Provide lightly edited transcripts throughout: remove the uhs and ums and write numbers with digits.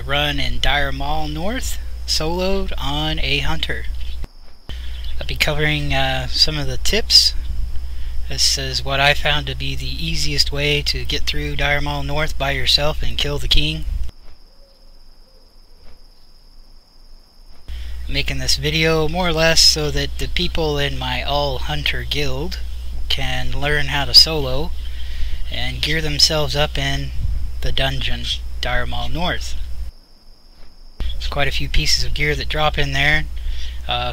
run in dire Maul North, soloed on a hunter. I'll be covering some of the tips. This is what I found to be the easiest way to get through dire Maul North by yourself and kill the king. I'm making this video more or less so that the people in my all hunter guild can learn how to solo and gear themselves up in the dungeon, dire Maul North. There's quite a few pieces of gear that drop in there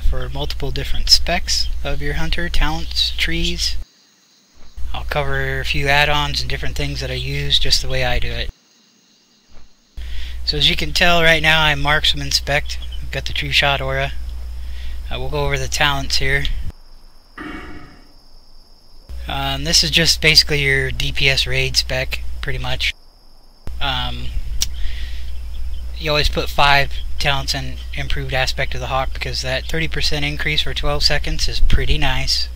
for multiple different specs of your hunter, talents, trees. I'll cover a few add-ons and different things that I use just the way I do it. So as you can tell right now, I'm marksman spec'd. I've got the true shot aura. We'll go over the talents here. This is just basically your DPS raid spec, pretty much. You always put 5 talents in improved aspect of the hawk because that 30% increase for 12 seconds is pretty nice.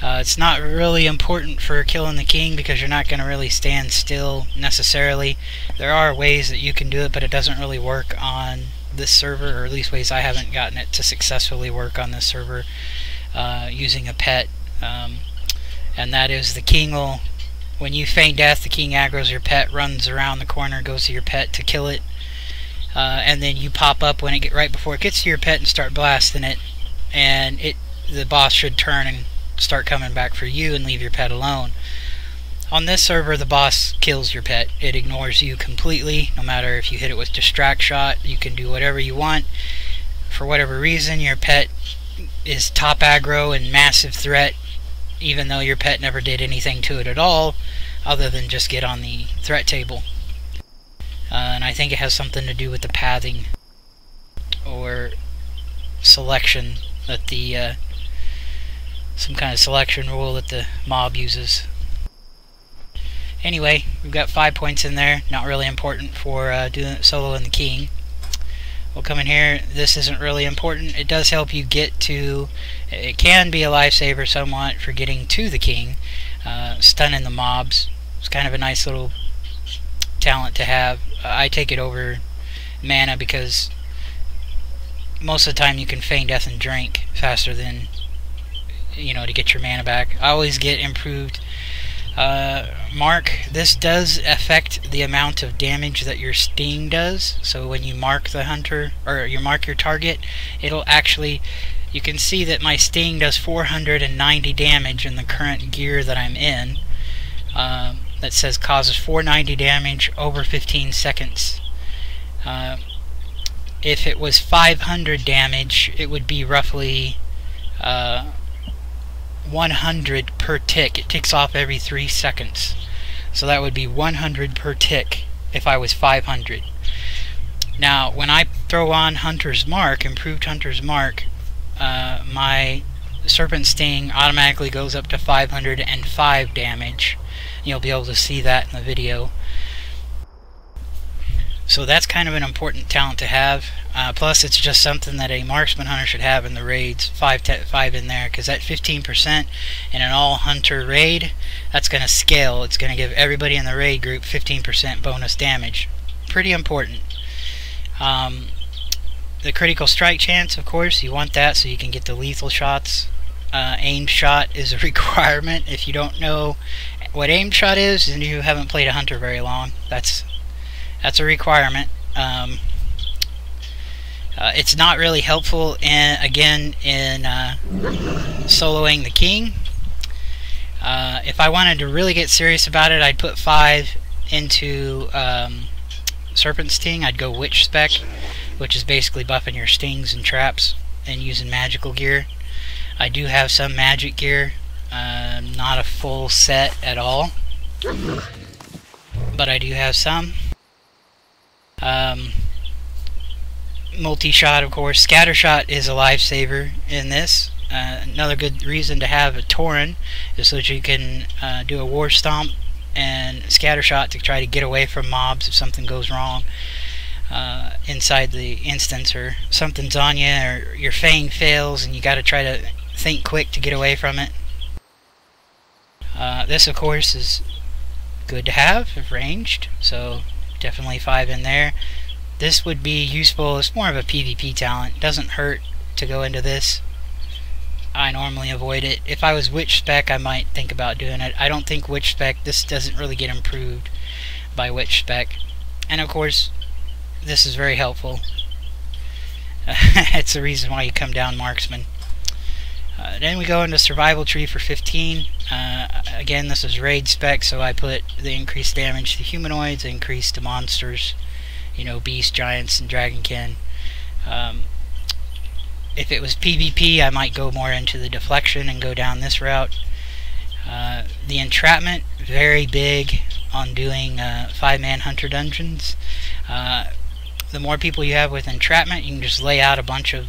It's not really important for killing the king because you're not going to really stand still necessarily. There are ways that you can do it, but it doesn't really work on this server, or at least ways I haven't gotten it to successfully work on this server using a pet. And that is, the king will, when you feign death, the king aggroes your pet, runs around the corner, goes to your pet to kill it, and then you pop up when it right before it gets to your pet and start blasting it, and the boss should turn and start coming back for you and leave your pet alone. On this server, the boss kills your pet. It ignores you completely, no matter if you hit it with distract shot. You can do whatever you want. For whatever reason, your pet is top aggro and massive threat, even though your pet never did anything to it at all other than just get on the threat table. And I think it has something to do with the pathing or selection that the some kind of selection rule that the mob uses. Anyway, we've got 5 points in there, not really important for doing solo in the king. We'll come in here. This isn't really important. It does help you get to, it can be a lifesaver somewhat for getting to the king, stunning the mobs. It's kind of a nice little talent to have. I take it over mana because most of the time you can feign death and drink faster than, you know, to get your mana back. I always get improved mark. This does affect the amount of damage that your sting does. So when you mark the hunter, or you mark your target, it'll actually, you can see that my sting does 490 damage in the current gear that I'm in. That says causes 490 damage over 15 seconds. If it was 500 damage, it would be roughly 100 per tick. It ticks off every 3 seconds. So that would be 100 per tick if I was 500. Now, when I throw on Hunter's Mark, improved Hunter's Mark, my Serpent Sting automatically goes up to 505 damage. You'll be able to see that in the video. So that's kind of an important talent to have. Plus, it's just something that a marksman hunter should have in the raids. 5 in there, because that 15% in an all hunter raid, that's going to scale. It's going to give everybody in the raid group 15% bonus damage. Pretty important. The critical strike chance, of course, you want that so you can get the lethal shots. Aimed shot is a requirement. If you don't know what aimed shot is, and you haven't played a hunter very long, that's a requirement. It's not really helpful in soloing the king. If I wanted to really get serious about it, I'd put 5 into Serpent Sting. I'd go Witch Spec, which is basically buffing your stings and traps and using magical gear. I do have some magic gear, not a full set at all, but I do have some. Multi-shot, of course. Scattershot is a lifesaver in this. Another good reason to have a Tauren is so that you can do a War Stomp and Scattershot to try to get away from mobs if something goes wrong inside the instance, or something's on you, or your feign fails and you got to try to think quick to get away from it. This, of course, is good to have if ranged, so definitely 5 in there. This would be useful. It's more of a PvP talent. It doesn't hurt to go into this. I normally avoid it. If I was Witch Spec, I might think about doing it. I don't think Witch Spec, this doesn't really get improved by Witch Spec. And of course, this is very helpful. It's the reason why you come down Marksman. Then we go into Survival Tree for 15. Again, this is Raid Spec, so I put the increased damage to humanoids, increased to monsters, you know, beasts, giants, and dragonkin. If it was PvP, I might go more into the deflection and go down this route. The entrapment, very big on doing 5-man hunter dungeons. The more people you have with entrapment, you can just lay out a bunch of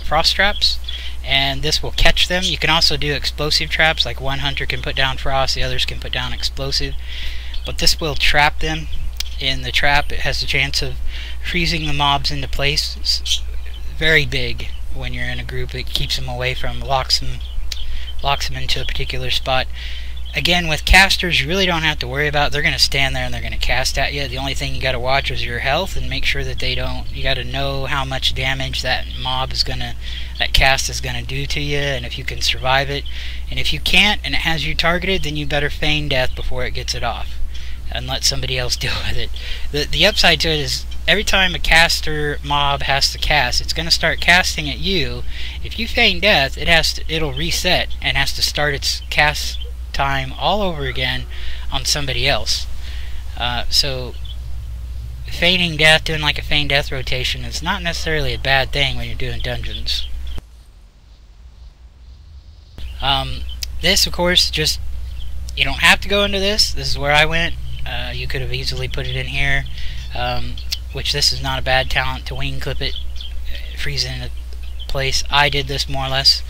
frost traps, and this will catch them. You can also do explosive traps, like one hunter can put down frost, the others can put down explosive, but this will trap them in the trap. It has a chance of freezing the mobs into place. It's very big when you're in a group. It keeps them away from, locks them into a particular spot. Again, with casters, you really don't have to worry about. They're going to stand there and they're going to cast at you. The only thing you got to watch is your health and make sure that they don't. You got to know how much damage that mob is gonna, that cast is going to do to you, and if you can survive it. And if you can't, and it has you targeted, then you better feign death before it gets it off, and let somebody else deal with it. The upside to it is every time a caster mob has to cast, it's going to start casting at you. If you feign death, it'll reset and has to start its cast time all over again on somebody else. So feigning death, doing like a feign death rotation, is not necessarily a bad thing when you're doing dungeons. This, of course, just, you don't have to go into this. This is where I went. You could have easily put it in here, which this is not a bad talent to wing clip it, freeze it in a place. I did this more or less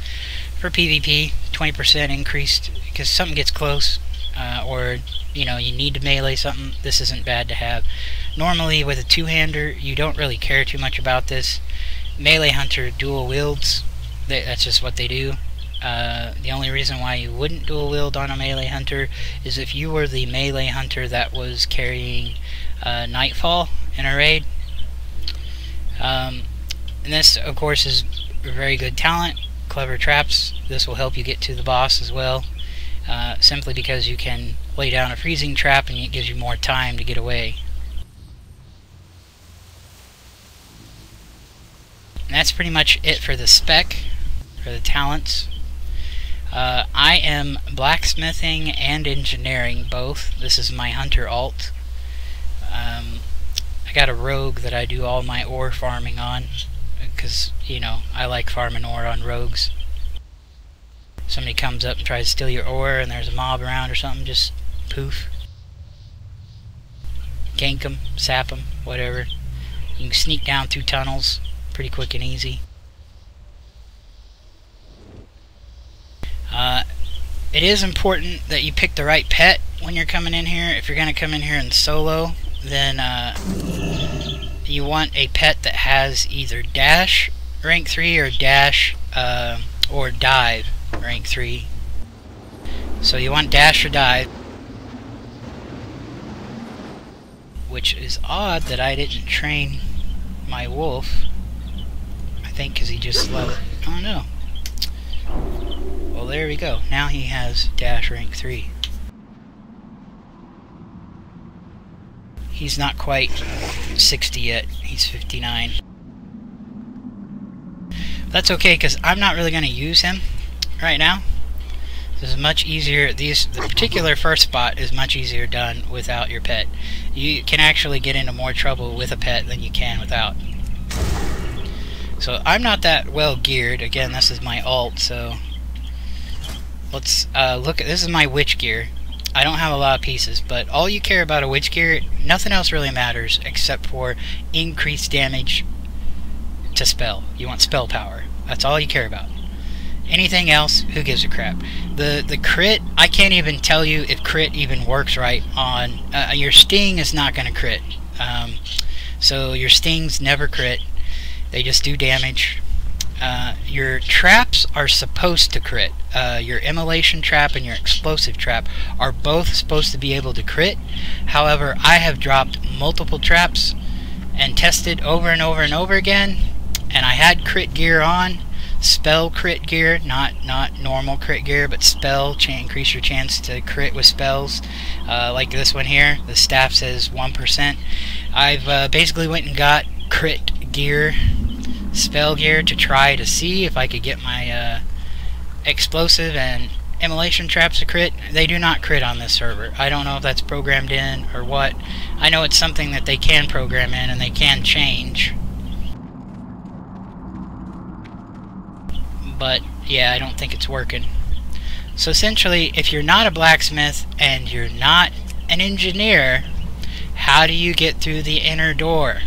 for PvP, 20% increased, because something gets close, or you know, you need to melee something. This isn't bad to have. Normally with a two-hander, you don't really care too much about this. Melee hunter dual wields, that's just what they do. The only reason why you wouldn't dual wield on a melee hunter is if you were the melee hunter that was carrying Nightfall in a raid. And this, of course, is a very good talent. Clever traps. This will help you get to the boss as well, simply because you can lay down a freezing trap and it gives you more time to get away. And that's pretty much it for the spec, for the talents. I am blacksmithing and engineering both. This is my hunter alt. I got a rogue that I do all my ore farming on, because, you know, I like farming ore on rogues. Somebody comes up and tries to steal your ore and there's a mob around or something, just poof. Gank them, sap them, whatever. You can sneak down through tunnels pretty quick and easy. It is important that you pick the right pet when you're coming in here. If you're going to come in here in solo, then you want a pet that has either dash rank 3 or dash or dive rank 3. So you want dash or dive, which is odd that I didn't train my wolf. I think because he just leveled. Oh no. Well, there we go. Now he has dash rank 3. He's not quite 60 yet. He's 59. That's okay, because I'm not really going to use him right now. This is much easier. The particular first spot is much easier done without your pet. You can actually get into more trouble with a pet than you can without. So I'm not that well geared. Again, this is my alt, so let's look at, this is my witch gear. I don't have a lot of pieces, but all you care about a witch gear, nothing else really matters except for increased damage to spell. You want spell power. That's all you care about. Anything else, who gives a crap? The crit, I can't even tell you if crit even works right on... your sting is not going to crit. So your stings never crit. They just do damage. Your traps are supposed to crit. Your immolation trap and your explosive trap are both supposed to be able to crit. However, I have dropped multiple traps and tested over and over and over again, and I had crit gear on, spell crit gear, not normal crit gear, but spell, increase your chance to crit with spells, like this one here. The staff says 1%. I've basically went and got crit gear, spell gear, to try to see if I could get my explosive and immolation traps to crit. They do not crit on this server. I don't know if that's programmed in or what. I know it's something that they can program in and they can change. But yeah, I don't think it's working. So essentially, if you're not a blacksmith and you're not an engineer, how do you get through the inner door?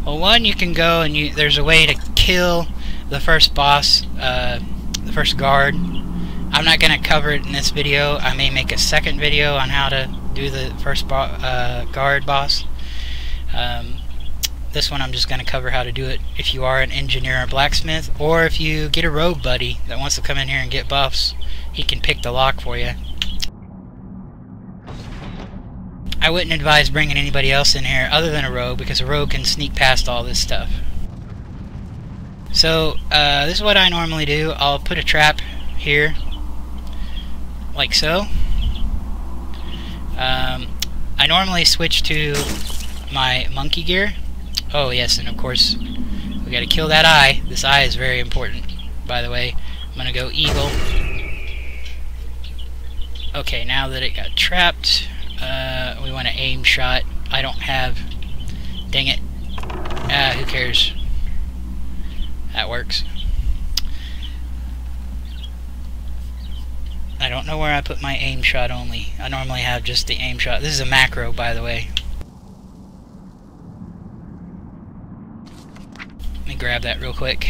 Well, one, you can go and there's a way to kill the first boss, the first guard. I'm not going to cover it in this video. I may make a second video on how to do the first guard boss. This one I'm just going to cover how to do it if you are an engineer or blacksmith, or if you get a rogue buddy that wants to come in here and get buffs, he can pick the lock for you. I wouldn't advise bringing anybody else in here other than a rogue, because a rogue can sneak past all this stuff. So this is what I normally do. I'll put a trap here, like so. I normally switch to my monkey gear. Oh yes, and of course we gotta kill that eye. This eye is very important, by the way. I'm gonna go eagle. Okay, now that it got trapped, we want to aim shot. I don't have... Dang it. Who cares? That works. I don't know where I put my aim shot only. I normally have just the aim shot. This is a macro, by the way. Let me grab that real quick.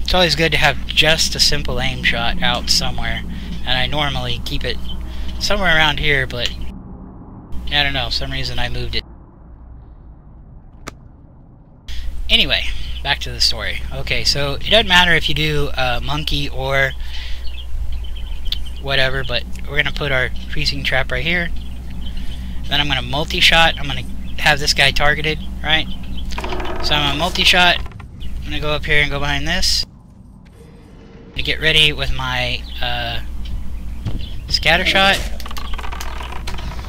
It's always good to have just a simple aim shot out somewhere. And I normally keep it somewhere around here, but I don't know, for some reason I moved it. Anyway, back to the story. Okay, so it doesn't matter if you do monkey or whatever, but we're going to put our freezing trap right here. Then I'm going to multi-shot. I'm going to have this guy targeted, right? So I'm going to multi-shot. I'm going to go up here and go behind this. To get ready with my scatter shot.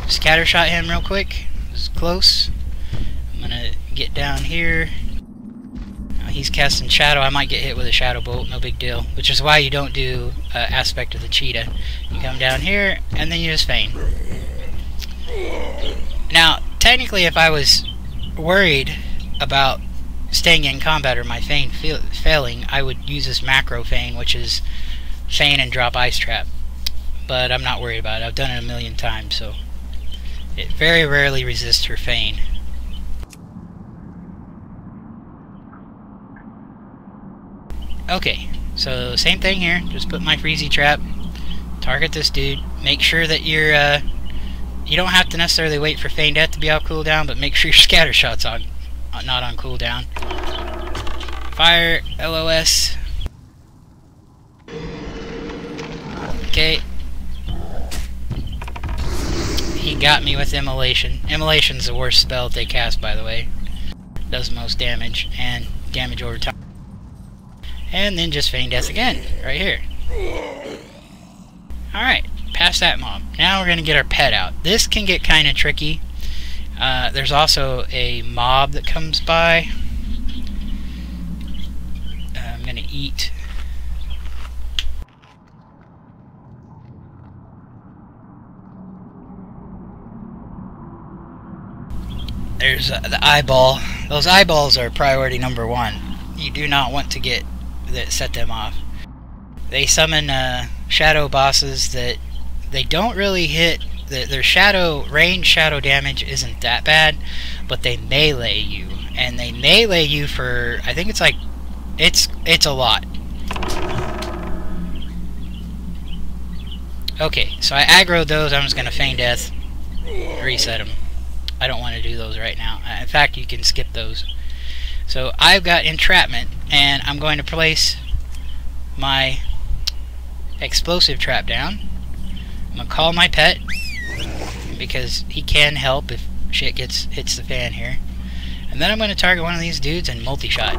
Scatter shot him real quick. It's close. I'm gonna get down here. He's casting shadow. I might get hit with a shadow bolt. No big deal. Which is why you don't do aspect of the cheetah. You come down here and then you just feign. Now, technically, if I was worried about staying in combat or my feign failing, I would use this macro feign, which is feign and drop ice trap. But I'm not worried about it. I've done it a million times, so it very rarely resists her feign. Okay, so same thing here. Just put my freezy trap, target this dude. Make sure that you're you don't have to necessarily wait for feign death to be off cooldown, but make sure your scatter shot's on not on cooldown. Fire LOS. Okay. He got me with immolation. Immolation's the worst spell they cast, by the way. Does most damage and damage over time. And then just feign death again, right here. Alright, past that mob. Now we're gonna get our pet out. This can get kind of tricky. There's also a mob that comes by. I'm gonna eat. There's the eyeball. Those eyeballs are priority number 1. You do not want to set them off. They summon shadow bosses that they don't really hit. Their shadow range shadow damage isn't that bad, but they melee you, and they melee you for, I think it's like it's a lot. Okay, so I aggroed those. I'm just gonna feign death, reset them. I don't want to do those right now. In fact, you can skip those. So I've got entrapment, and I'm going to place my explosive trap down. I'm gonna call my pet because he can help if shit hits the fan here. And then I'm going to target one of these dudes and multi-shot.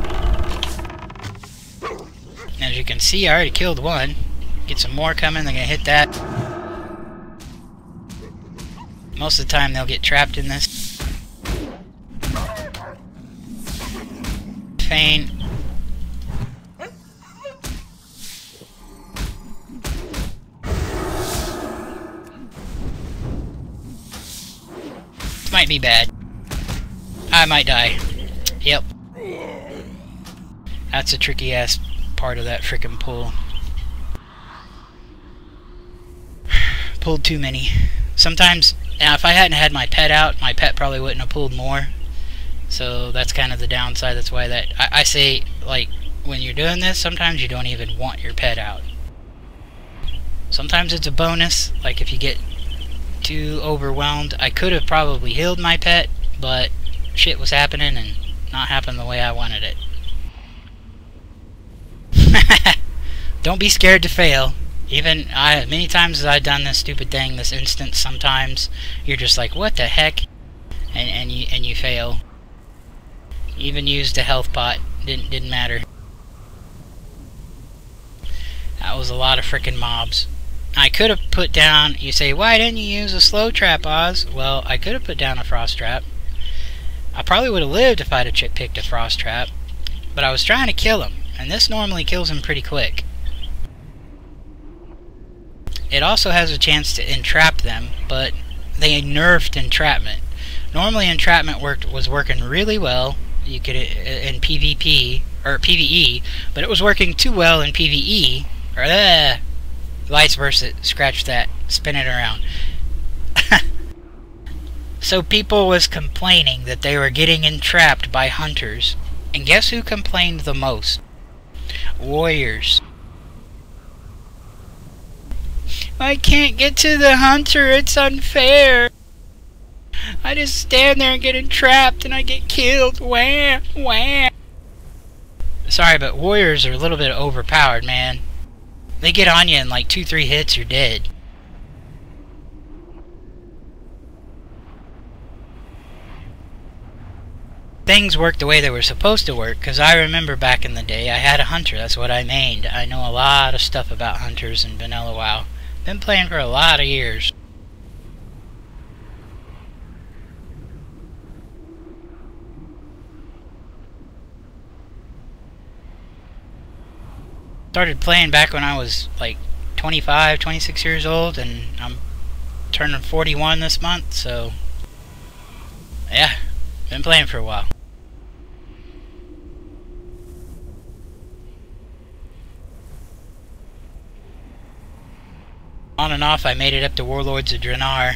As you can see, I already killed one. Get some more coming, they're going to hit that. Most of the time they'll get trapped in this. Feign. This might be bad. I might die. Yep. That's a tricky ass part of that frickin' pull. Pulled too many. Sometimes, now if I hadn't had my pet out, my pet probably wouldn't have pulled more. So that's kind of the downside. That's why that I say, like, when you're doing this, sometimes you don't even want your pet out. Sometimes it's a bonus, like if you get too overwhelmed. I could have probably healed my pet, but shit was happening and not happening the way I wanted it. Don't be scared to fail. Even many times as I've done this stupid thing, this instance, sometimes you're just like, what the heck? And you fail. Even used a health pot, didn't matter. That was a lot of frickin' mobs. I could have put down, you say, why didn't you use a slow trap, Oz? Well, I could have put down a frost trap. I probably would have lived if I'd have picked a frost trap. But I was trying to kill him, and this normally kills him pretty quick. It also has a chance to entrap them, but they nerfed entrapment. Normally entrapment was working really well. You could in PvP or PvE, but it was working too well in PvE. Or vice versa. Scratch that. Spin it around. So people was complaining that they were getting entrapped by hunters, and guess who complained the most? Warriors. I can't get to the hunter, it's unfair. I just stand there and get entrapped and I get killed. Wham, wham. Sorry, but warriors are a little bit overpowered, man. They get on you in like 2-3 hits, you're dead. Things work the way they were supposed to work, because I remember back in the day I had a hunter, that's what I mained. I know a lot of stuff about hunters in Vanilla WoW. Been playing for a lot of years. Started playing back when I was like 25, 26 years old, and I'm turning 41 this month, so yeah, been playing for a while. On and off, I made it up to Warlords of Draenor.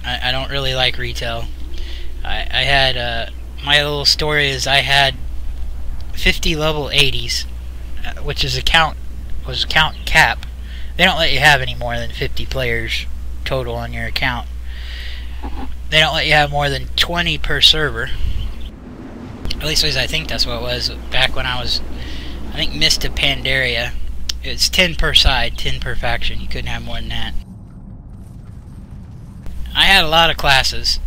I don't really like retail. I had, my little story is I had 50 level 80s, which is count cap. They don't let you have any more than 50 players total on your account. They don't let you have more than 20 per server. At least I think that's what it was back when I was, I think, Mist of Pandaria. It's 10 per side, 10 per faction. You couldn't have more than that. I had a lot of classes.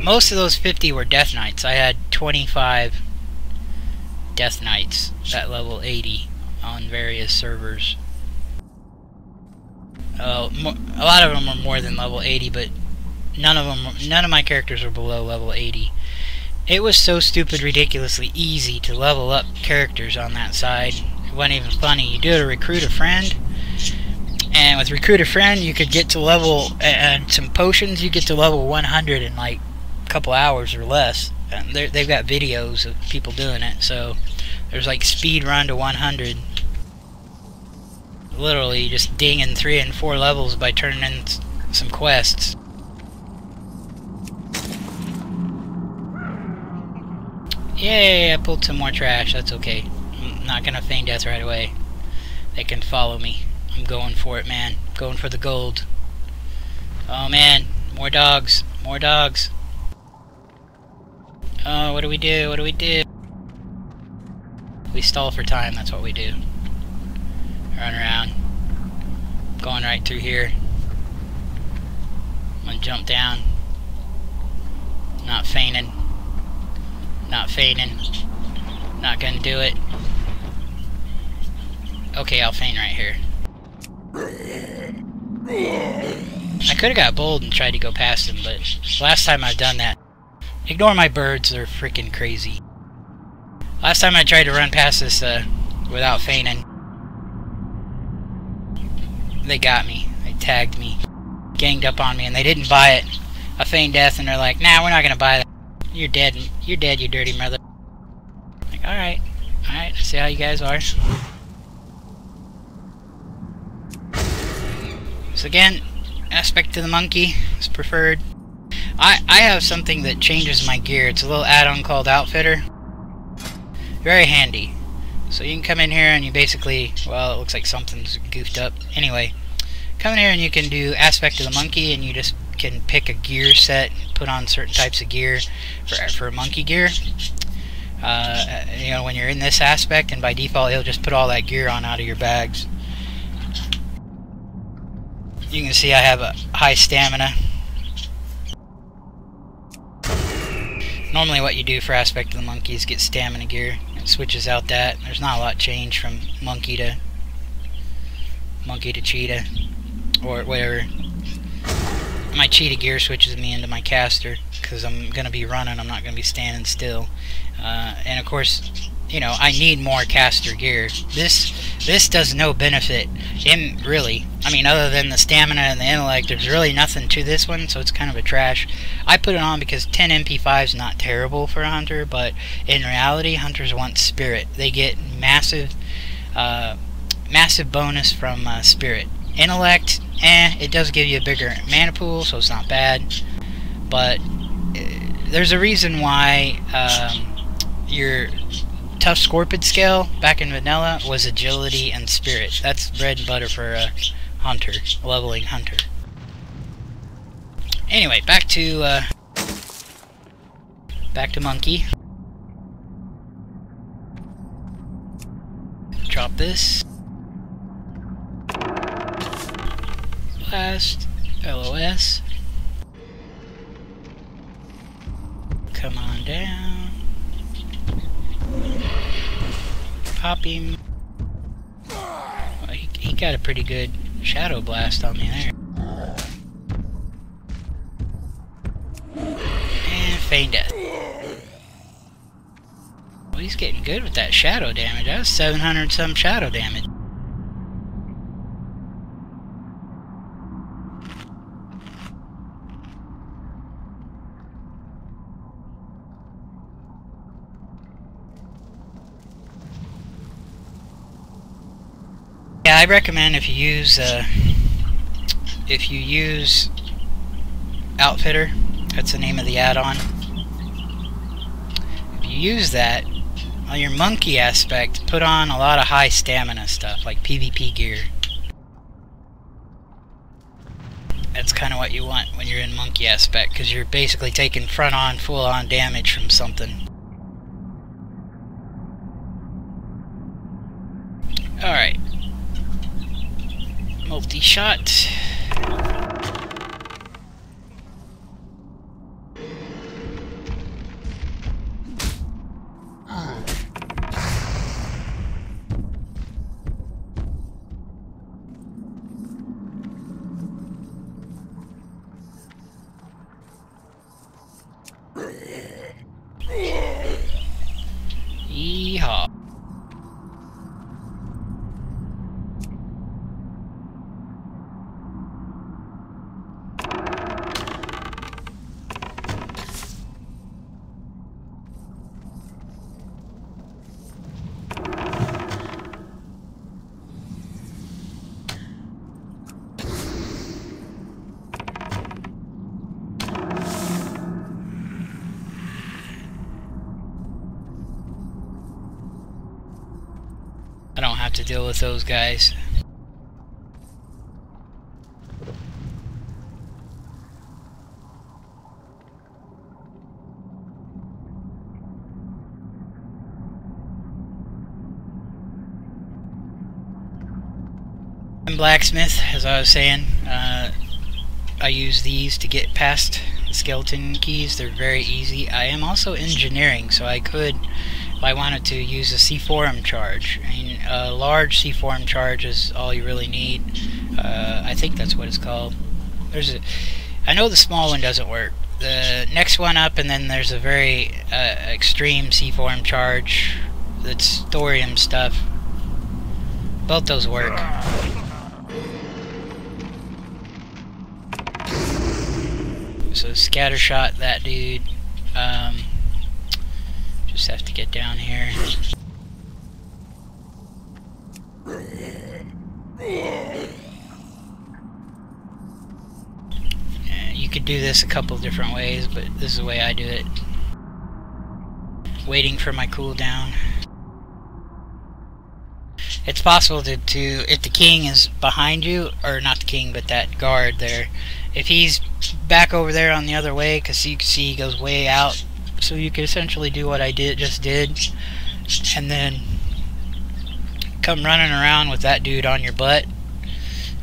Most of those 50 were Death Knights. I had 25 Death Knights at level 80 on various servers. A lot of them were more than level 80, but none of my characters were below level 80. It was so stupid ridiculously easy to level up characters on that side. It wasn't even funny. You do it to recruit a friend, and with recruit a friend you could get to level, and some potions you get to level 100 in like a couple hours or less. And they've got videos of people doing it, so there's like speed run to 100. Literally just dinging 3 and 4 levels by turning in some quests. Yay, I pulled some more trash. That's okay. I'm not gonna feign death right away. They can follow me. I'm going for it, man. Going for the gold. Oh man, more dogs. More dogs. Oh, what do we do? What do we do? We stall for time, that's what we do. Run around. Going right through here. I'm gonna jump down. Not feigning. feigning. Not gonna do it. Okay, I'll feign right here. I could've got bold and tried to go past him, but last time I've done that. Ignore my birds, they're freaking crazy. Last time I tried to run past this without feigning, they got me. They tagged me. Ganged up on me, and they didn't buy it. I feigned death, and they're like, nah, we're not gonna buy that. You're dead, you dirty mother. Like, alright, I see how you guys are. So again, aspect to the monkey is preferred. I have something that changes my gear. It's a little add-on called Outfitter. Very handy. So you can come in here and you basically, well, it looks like something's goofed up. Anyway, come in here and you can do aspect to the monkey, and you just can pick a gear set, put on certain types of gear for monkey gear. You know, when you're in this aspect, and by default it'll just put all that gear on out of your bags. You can see I have a high stamina. Normally what you do for aspect of the monkey is get stamina gear. It switches out that. There's not a lot change from monkey to cheetah or whatever. My cheetah gear switches me into my caster because I'm going to be running, I'm not going to be standing still. And of course, you know, I need more caster gear. This does no benefit in really. I mean, other than the stamina and the intellect, there's really nothing to this one, so it's kind of a trash. I put it on because 10 MP5 is not terrible for a hunter, but in reality, hunters want spirit. They get massive bonus from spirit. Intellect, it does give you a bigger mana pool, so it's not bad. But there's a reason why your tough scorpid scale back in vanilla was agility and spirit. That's bread and butter for a hunter, a leveling hunter. Anyway, back to monkey. Drop this. Last LOS. Come on down. Pop him. Well, he got a pretty good shadow blast on me there. And feign death. Well, he's getting good with that shadow damage. That was 700 some shadow damage. Yeah, I recommend if you use Outfitter, that's the name of the add-on. If you use that on your monkey aspect, put on a lot of high stamina stuff like PvP gear. That's kind of what you want when you're in monkey aspect, because you're basically taking front-on, full-on damage from something. Alright. Multi-shot. Yeehaw. I don't have to deal with those guys. And blacksmith, as I was saying, I use these to get past skeleton keys. They're very easy. I am also engineering, so I could, if I wanted to, use a C4M charge. I mean, a large C4M charge is all you really need. I think that's what it's called. I know the small one doesn't work. The next one up, and then there's a very extreme C4M charge that's thorium stuff. Both those work. So scattershot that dude. Just have to get down here. You could do this a couple different ways, but this is the way I do it. Waiting for my cooldown. It's possible to if the king is behind you, or not the king, but that guard there, if he's back over there on the other way, because you can see he goes way out, so you can essentially do what I just did, and then come running around with that dude on your butt,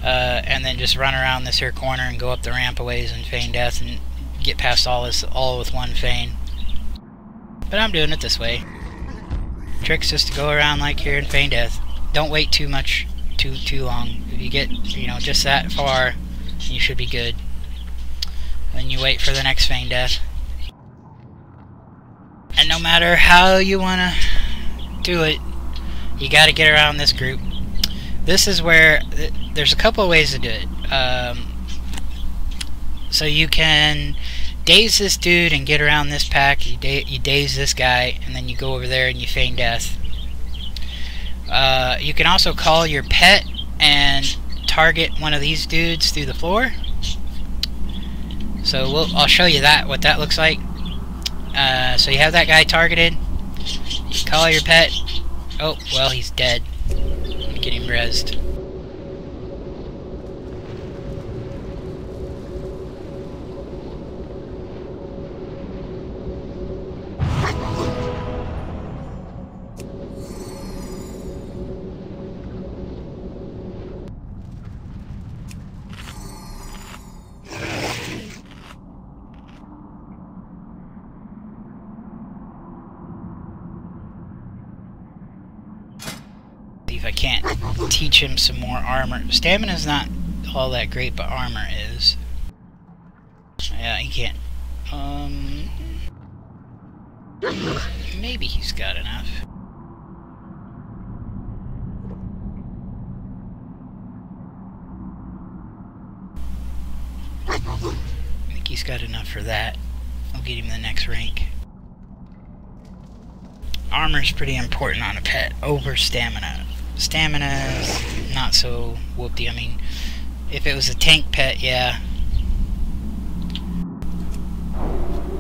and then just run around this here corner and go up the ramp a ways and feign death and get past all this all with one feign. But I'm doing it this way. Trick's just to go around like here and feign death. Don't wait too long. If you get, you know, just that far, you should be good. Then you wait for the next feign death. And no matter how you wanna do it, you gotta get around this group. This is where there's a couple of ways to do it. So you can daze this dude and get around this pack. You daze this guy, and then you go over there and you feign death. You can also call your pet and target one of these dudes through the floor. So I'll show you what that looks like. So you have that guy targeted. You call your pet. Oh, well, he's dead. Let me get him rezzed. If I can't teach him some more armor. Stamina's not all that great, but armor is. Yeah, he can't. Maybe he's got enough. I think he's got enough for that. I'll get him the next rank. Armor's pretty important on a pet over stamina. Stamina's not so whoopty. I mean, if it was a tank pet, yeah.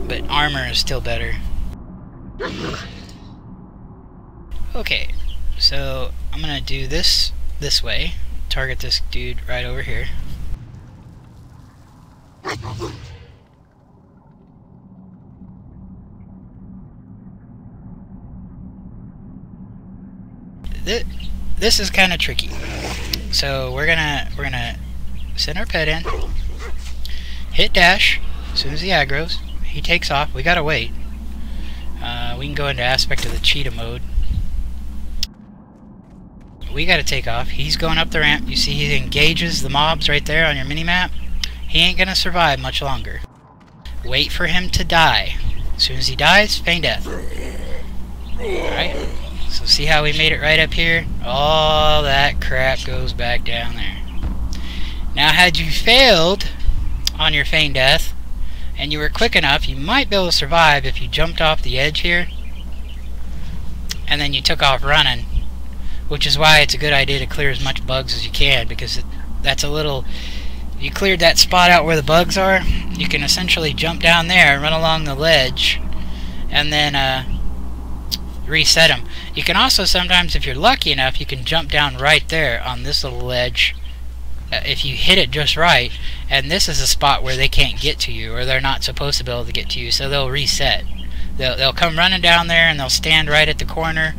But armor is still better. Okay, so I'm gonna do this way. Target this dude right over here. This is kind of tricky. So we're gonna send our pet in, hit dash. As soon as he aggroes, he takes off. We gotta wait. We can go into aspect of the cheetah mode. We gotta take off. He's going up the ramp. You see he engages the mobs right there on your mini-map. He ain't gonna survive much longer. Wait for him to die. As soon as he dies, feign death. Alright. So see how we made it right up here? All that crap goes back down there. Now had you failed on your feign death, and you were quick enough, you might be able to survive if you jumped off the edge here, and then you took off running, which is why it's a good idea to clear as much bugs as you can, because that's a little... If you cleared that spot out where the bugs are, you can essentially jump down there, run along the ledge, and then reset them. You can also sometimes, if you're lucky enough, you can jump down right there on this little ledge if you hit it just right, and this is a spot where they can't get to you, or they're not supposed to be able to get to you, so they'll reset. They'll come running down there and they'll stand right at the corner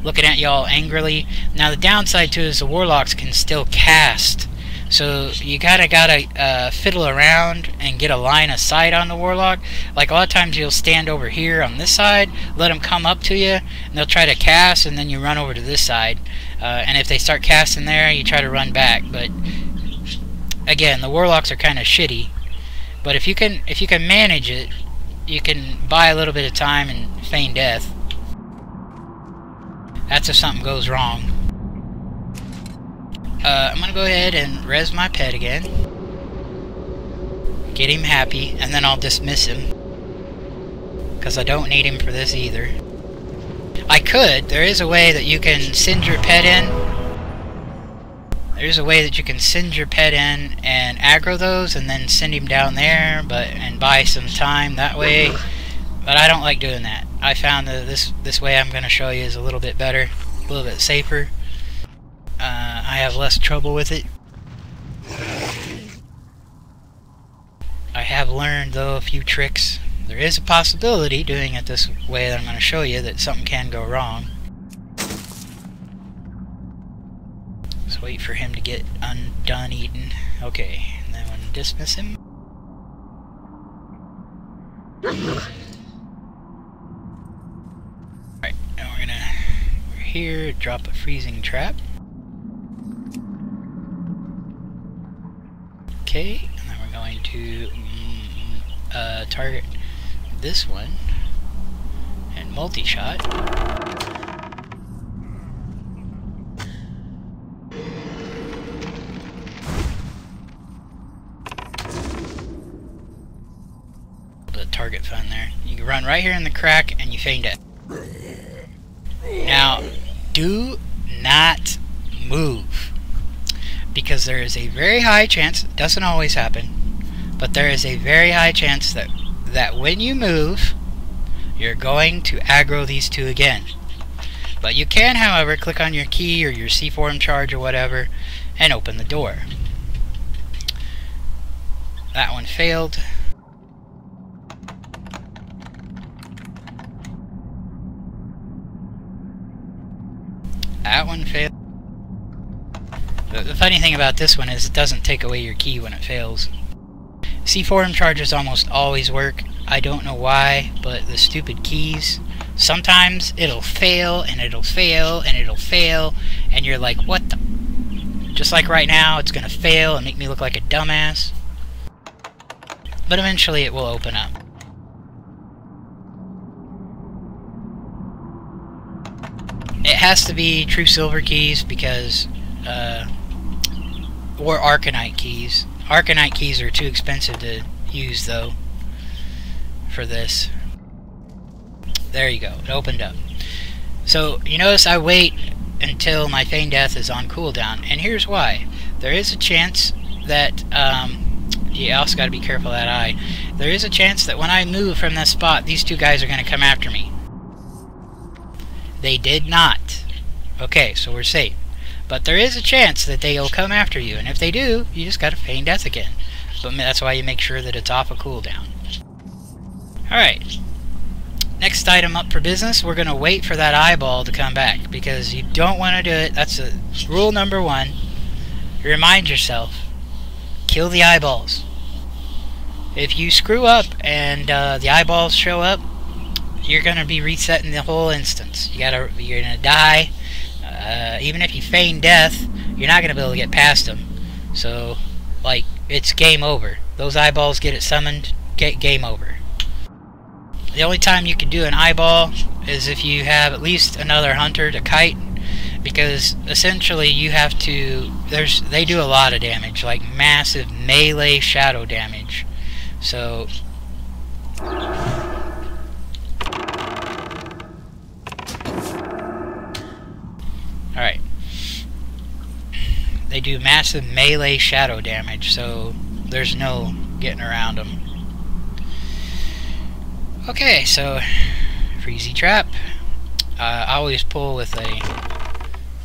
looking at y'all angrily. Now the downside too is the warlocks can still cast So you gotta fiddle around and get a line of sight on the Warlock. Like a lot of times you'll stand over here on this side, let them come up to you, and they'll try to cast, and then you run over to this side. And if they start casting there, you try to run back. But again, the Warlocks are kind of shitty. But if you can manage it, you can buy a little bit of time and feign death. That's if something goes wrong. I'm gonna go ahead and res my pet again. Get him happy, and then I'll dismiss him. Because I don't need him for this either. There is a way that you can send your pet in. There's a way that you can send your pet in and aggro those and then send him down there, and buy some time that way. But I don't like doing that. I found that this way I'm going to show you is a little bit better, a little bit safer. I have less trouble with it. I have learned though a few tricks. There is a possibility doing it this way that I'm going to show you that something can go wrong. Just wait for him to get done eating. Okay, and then I'm going to dismiss him. Alright, now we're here, drop a freezing trap. Okay, and then we're going to target this one and multi-shot. The target fun there. You can run right here in the crack and you feign it. Now, do not move, because there is a very high chance, it doesn't always happen, but there is a very high chance that when you move, you're going to aggro these two again. But you can, however, click on your key or your C4M charge or whatever and open the door. That one failed. That one failed. The funny thing about this one is it doesn't take away your key when it fails. C4M charges almost always work. I don't know why, but the stupid keys, sometimes it'll fail and it'll fail and it'll fail, and you're like, what the? Just like right now, it's gonna fail and make me look like a dumbass. But eventually it will open up. It has to be true silver keys because, or Arcanite keys. Arcanite keys are too expensive to use though for this. There you go, it opened up. So you notice I wait until my feign death is on cooldown, and here's why. There is a chance that you also got to be careful of that eye. There is a chance that when I move from this spot, these two guys are going to come after me. They did not. Okay, so we're safe. But there is a chance that they'll come after you, and if they do, you just gotta feign death again. But that's why you make sure that it's off a cooldown. Alright. Next item up for business, we're gonna wait for that eyeball to come back, because you don't want to do it. That's rule number one. Remind yourself. Kill the eyeballs. If you screw up and the eyeballs show up, you're gonna be resetting the whole instance. You're gonna die. Even if you feign death, you're not going to be able to get past them. So, like, it's game over. Those eyeballs get it summoned, game over. The only time you can do an eyeball is if you have at least another hunter to kite, because essentially you have to, they do a lot of damage, like massive melee shadow damage. So, alright. They do massive melee shadow damage, so there's no getting around them. Okay, so freezy trap. I always pull with a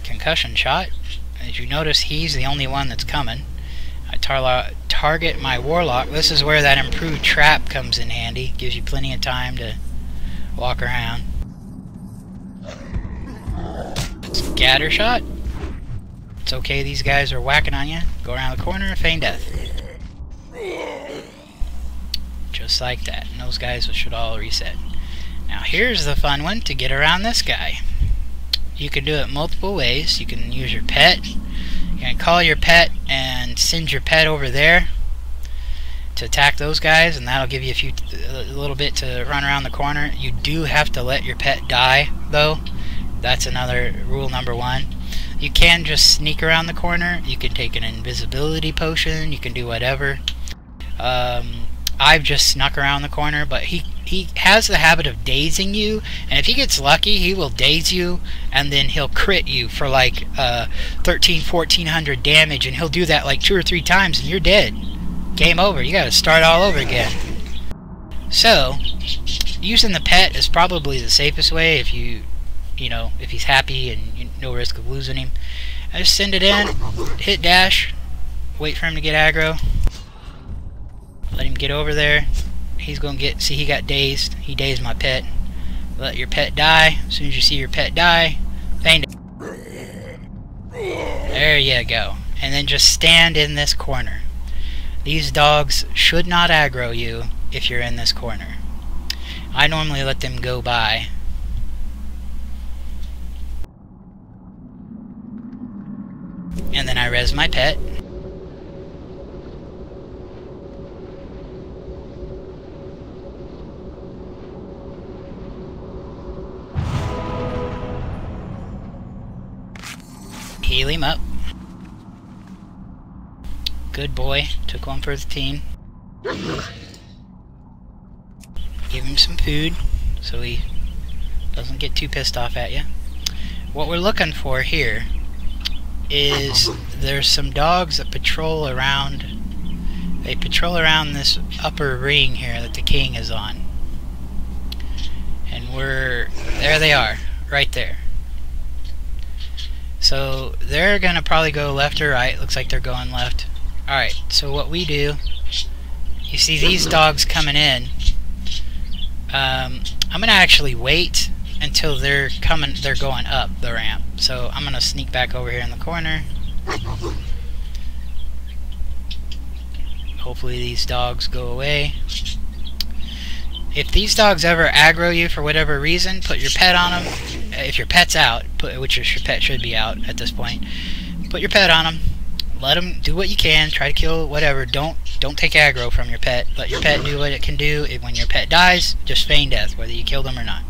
concussion shot. As you notice, he's the only one that's coming. I target my Warlock. This is where that improved trap comes in handy. Gives you plenty of time to walk around. Scatter shot. It's okay, these guys are whacking on you. Go around the corner and feign death. Just like that. And those guys should all reset. Now here's the fun one to get around this guy. You can do it multiple ways. You can use your pet. You can call your pet and send your pet over there to attack those guys, and that'll give you a little bit to run around the corner. You do have to let your pet die, though. That's another rule number 1. You can just sneak around the corner. You can take an invisibility potion. You can do whatever. I've just snuck around the corner, but he has the habit of dazing you, and if he gets lucky, he will daze you, and then he'll crit you for like 1400 damage, and he'll do that like 2 or 3 times, and you're dead. Game over. You gotta start all over again. So, using the pet is probably the safest way if if he's happy and no risk of losing him. I just send it in, hit dash, wait for him to get aggro. Let him get over there. He's gonna get, see, he got dazed. He dazed my pet. Let your pet die. As soon as you see your pet die, feign it. There you go. And then just stand in this corner. These dogs should not aggro you if you're in this corner. I normally let them go by. And then I res my pet. Heal him up. Good boy. Took one for the team. Give him some food so he doesn't get too pissed off at you. What we're looking for here is there's some dogs that patrol around. They patrol around this upper ring here that the king is on. And there they are, right there. So they're gonna probably go left or right. Looks like they're going left. Alright, so what we do, you see these dogs coming in. I'm gonna actually wait until they're going up the ramp. So I'm gonna sneak back over here in the corner. Hopefully these dogs go away. If these dogs ever aggro you for whatever reason, put your pet on them. If your pet's out, which your pet should be out at this point, put your pet on them. Let them do what you can. Try to kill whatever. Don't take aggro from your pet. Let your pet do what it can do. When your pet dies, just feign death, whether you kill them or not.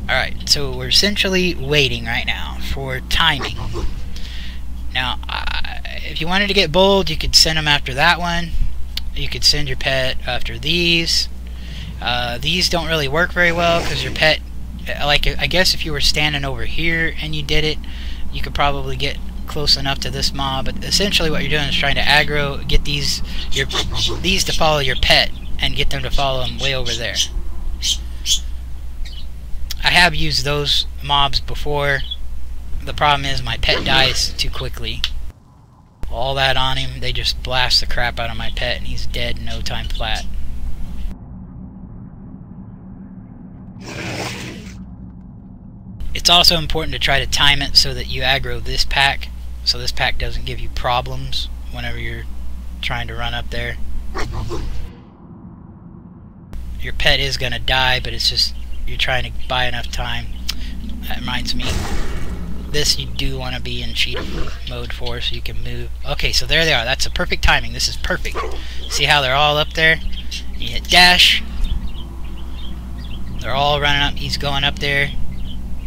Alright, so we're essentially waiting right now for timing. Now, if you wanted to get bold, you could send them after that one. You could send your pet after these. These don't really work very well because your pet, like, I guess if you were standing over here and you did it, you could probably get close enough to this mob. But essentially what you're doing is trying to aggro, get these to follow your pet and get them to follow them way over there. I have used those mobs before. The problem is my pet dies too quickly. All that on him, they just blast the crap out of my pet and he's dead in no time flat. It's also important to try to time it so that you aggro this pack, so this pack doesn't give you problems whenever you're trying to run up there. Your pet is gonna die, but it's just you're trying to buy enough time. That reminds me, this you do want to be in cheat mode for, so you can move. Okay, so there they are. That's a perfect timing. This is perfect. See how they're all up there? You hit dash. They're all running up. He's going up there.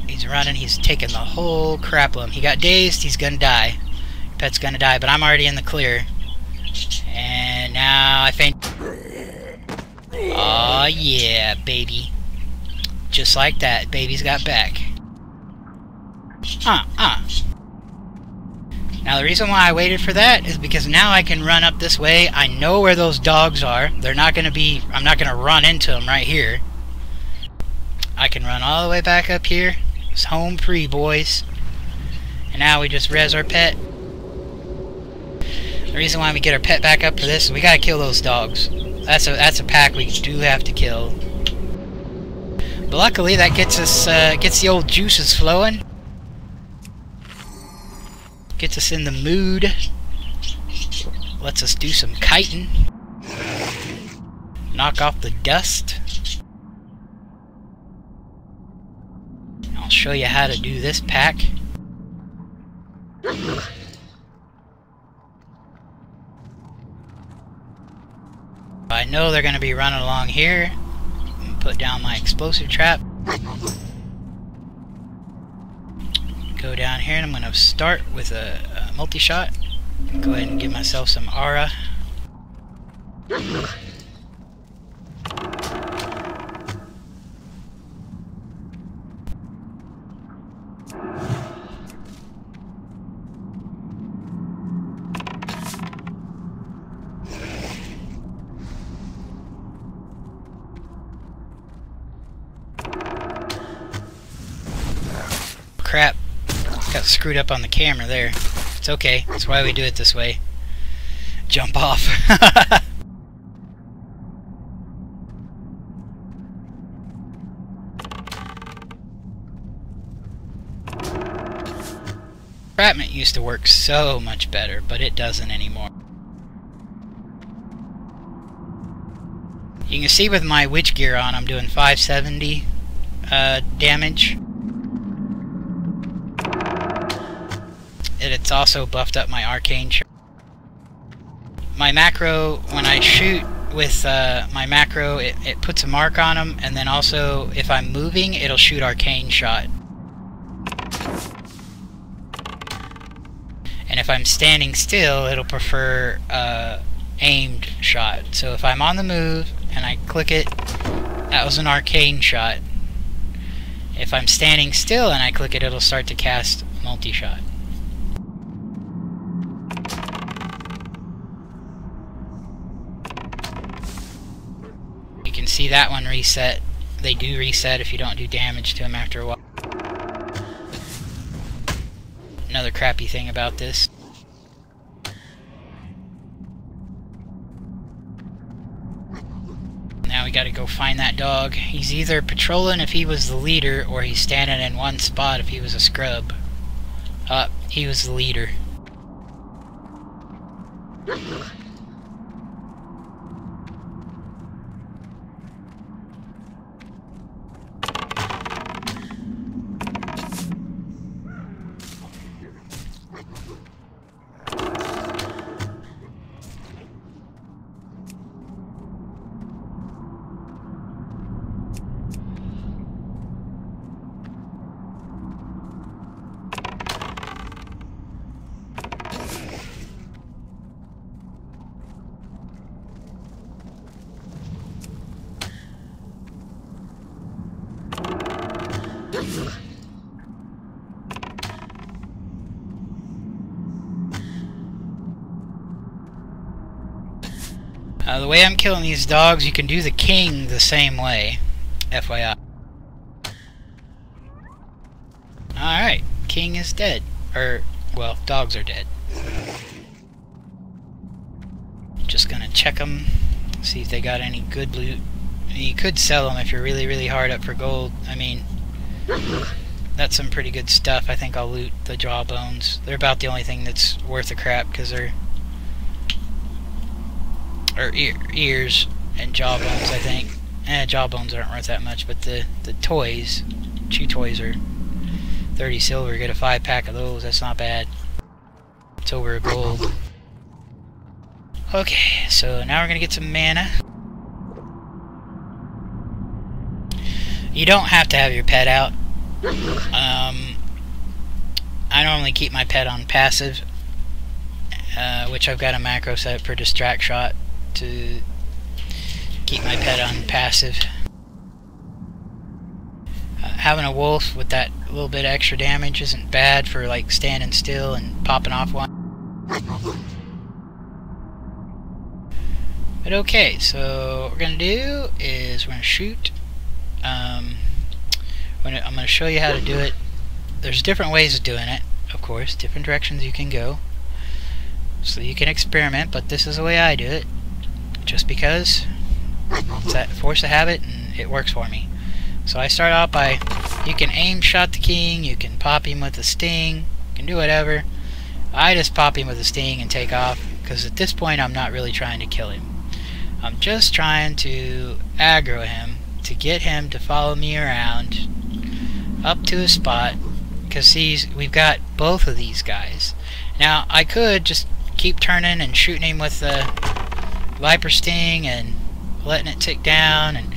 He's running. He's taking the whole crap of him. He got dazed. He's gonna die. Pet's gonna die, but I'm already in the clear. And now I faint. Oh yeah, baby. Just like that, baby's got back. Now the reason why I waited for that is because now I can run up this way. I know where those dogs are. They're not gonna be, I'm not gonna run into them right here. I can run all the way back up here. It's home free, boys. And now we just res our pet. The reason why we get our pet back up for this is we gotta kill those dogs. That's a pack we do have to kill. But luckily that gets us gets the old juices flowing. Gets us in the mood. Lets us do some kiting. Knock off the dust. I'll show you how to do this pack. I know they're going to be running along here. Put down my explosive trap. Go down here and I'm going to start with a multi-shot. Go ahead and give myself some aura. Crap. Got screwed up on the camera there. It's okay. That's why we do it this way. Jump off. Entrapment used to work so much better, but it doesn't anymore. You can see with my witch gear on, I'm doing 570 damage. It's also buffed up my arcane. My macro, when I shoot with my macro, it puts a mark on them, and then also if I'm moving, it'll shoot arcane shot. And if I'm standing still, it'll prefer aimed shot. So if I'm on the move and I click it, that was an arcane shot. If I'm standing still and I click it, it'll start to cast multi-shot. You can see that one reset. They do reset if you don't do damage to them after a while. Another crappy thing about this. Now we gotta go find that dog. He's either patrolling if he was the leader, or he's standing in one spot if he was a scrub. He was the leader. The way I'm killing these dogs, you can do the king the same way, FYI. Alright, king is dead. Well, dogs are dead. Just gonna check them, see if they got any good loot. You could sell them if you're really, really hard up for gold. I mean, that's some pretty good stuff. I think I'll loot the jawbones. They're about the only thing that's worth a crap, because they're... or ears and jawbones, I think. Jawbones aren't worth that much, but the toys, chew toys, are 30 silver. Get a 5-pack of those. That's not bad. It's over a gold. Okay, so now we're gonna get some mana. You don't have to have your pet out. I normally keep my pet on passive, which I've got a macro set for distract shot to keep my pet on passive. Having a wolf with that little bit of extra damage isn't bad for like standing still and popping off one. But okay, so what we're gonna do is we're gonna shoot. I'm gonna show you how to do it. There's different ways of doing it, of course, different directions you can go. So you can experiment, but this is the way I do it. Just because it's that force of habit and it works for me. So I start out by, you can aim shot the king, you can pop him with a sting, you can do whatever. I just pop him with a sting and take off, because at this point I'm not really trying to kill him. I'm just trying to aggro him to get him to follow me around up to a spot, because we've got both of these guys. Now I could just keep turning and shooting him with the Viper Sting and letting it tick down, and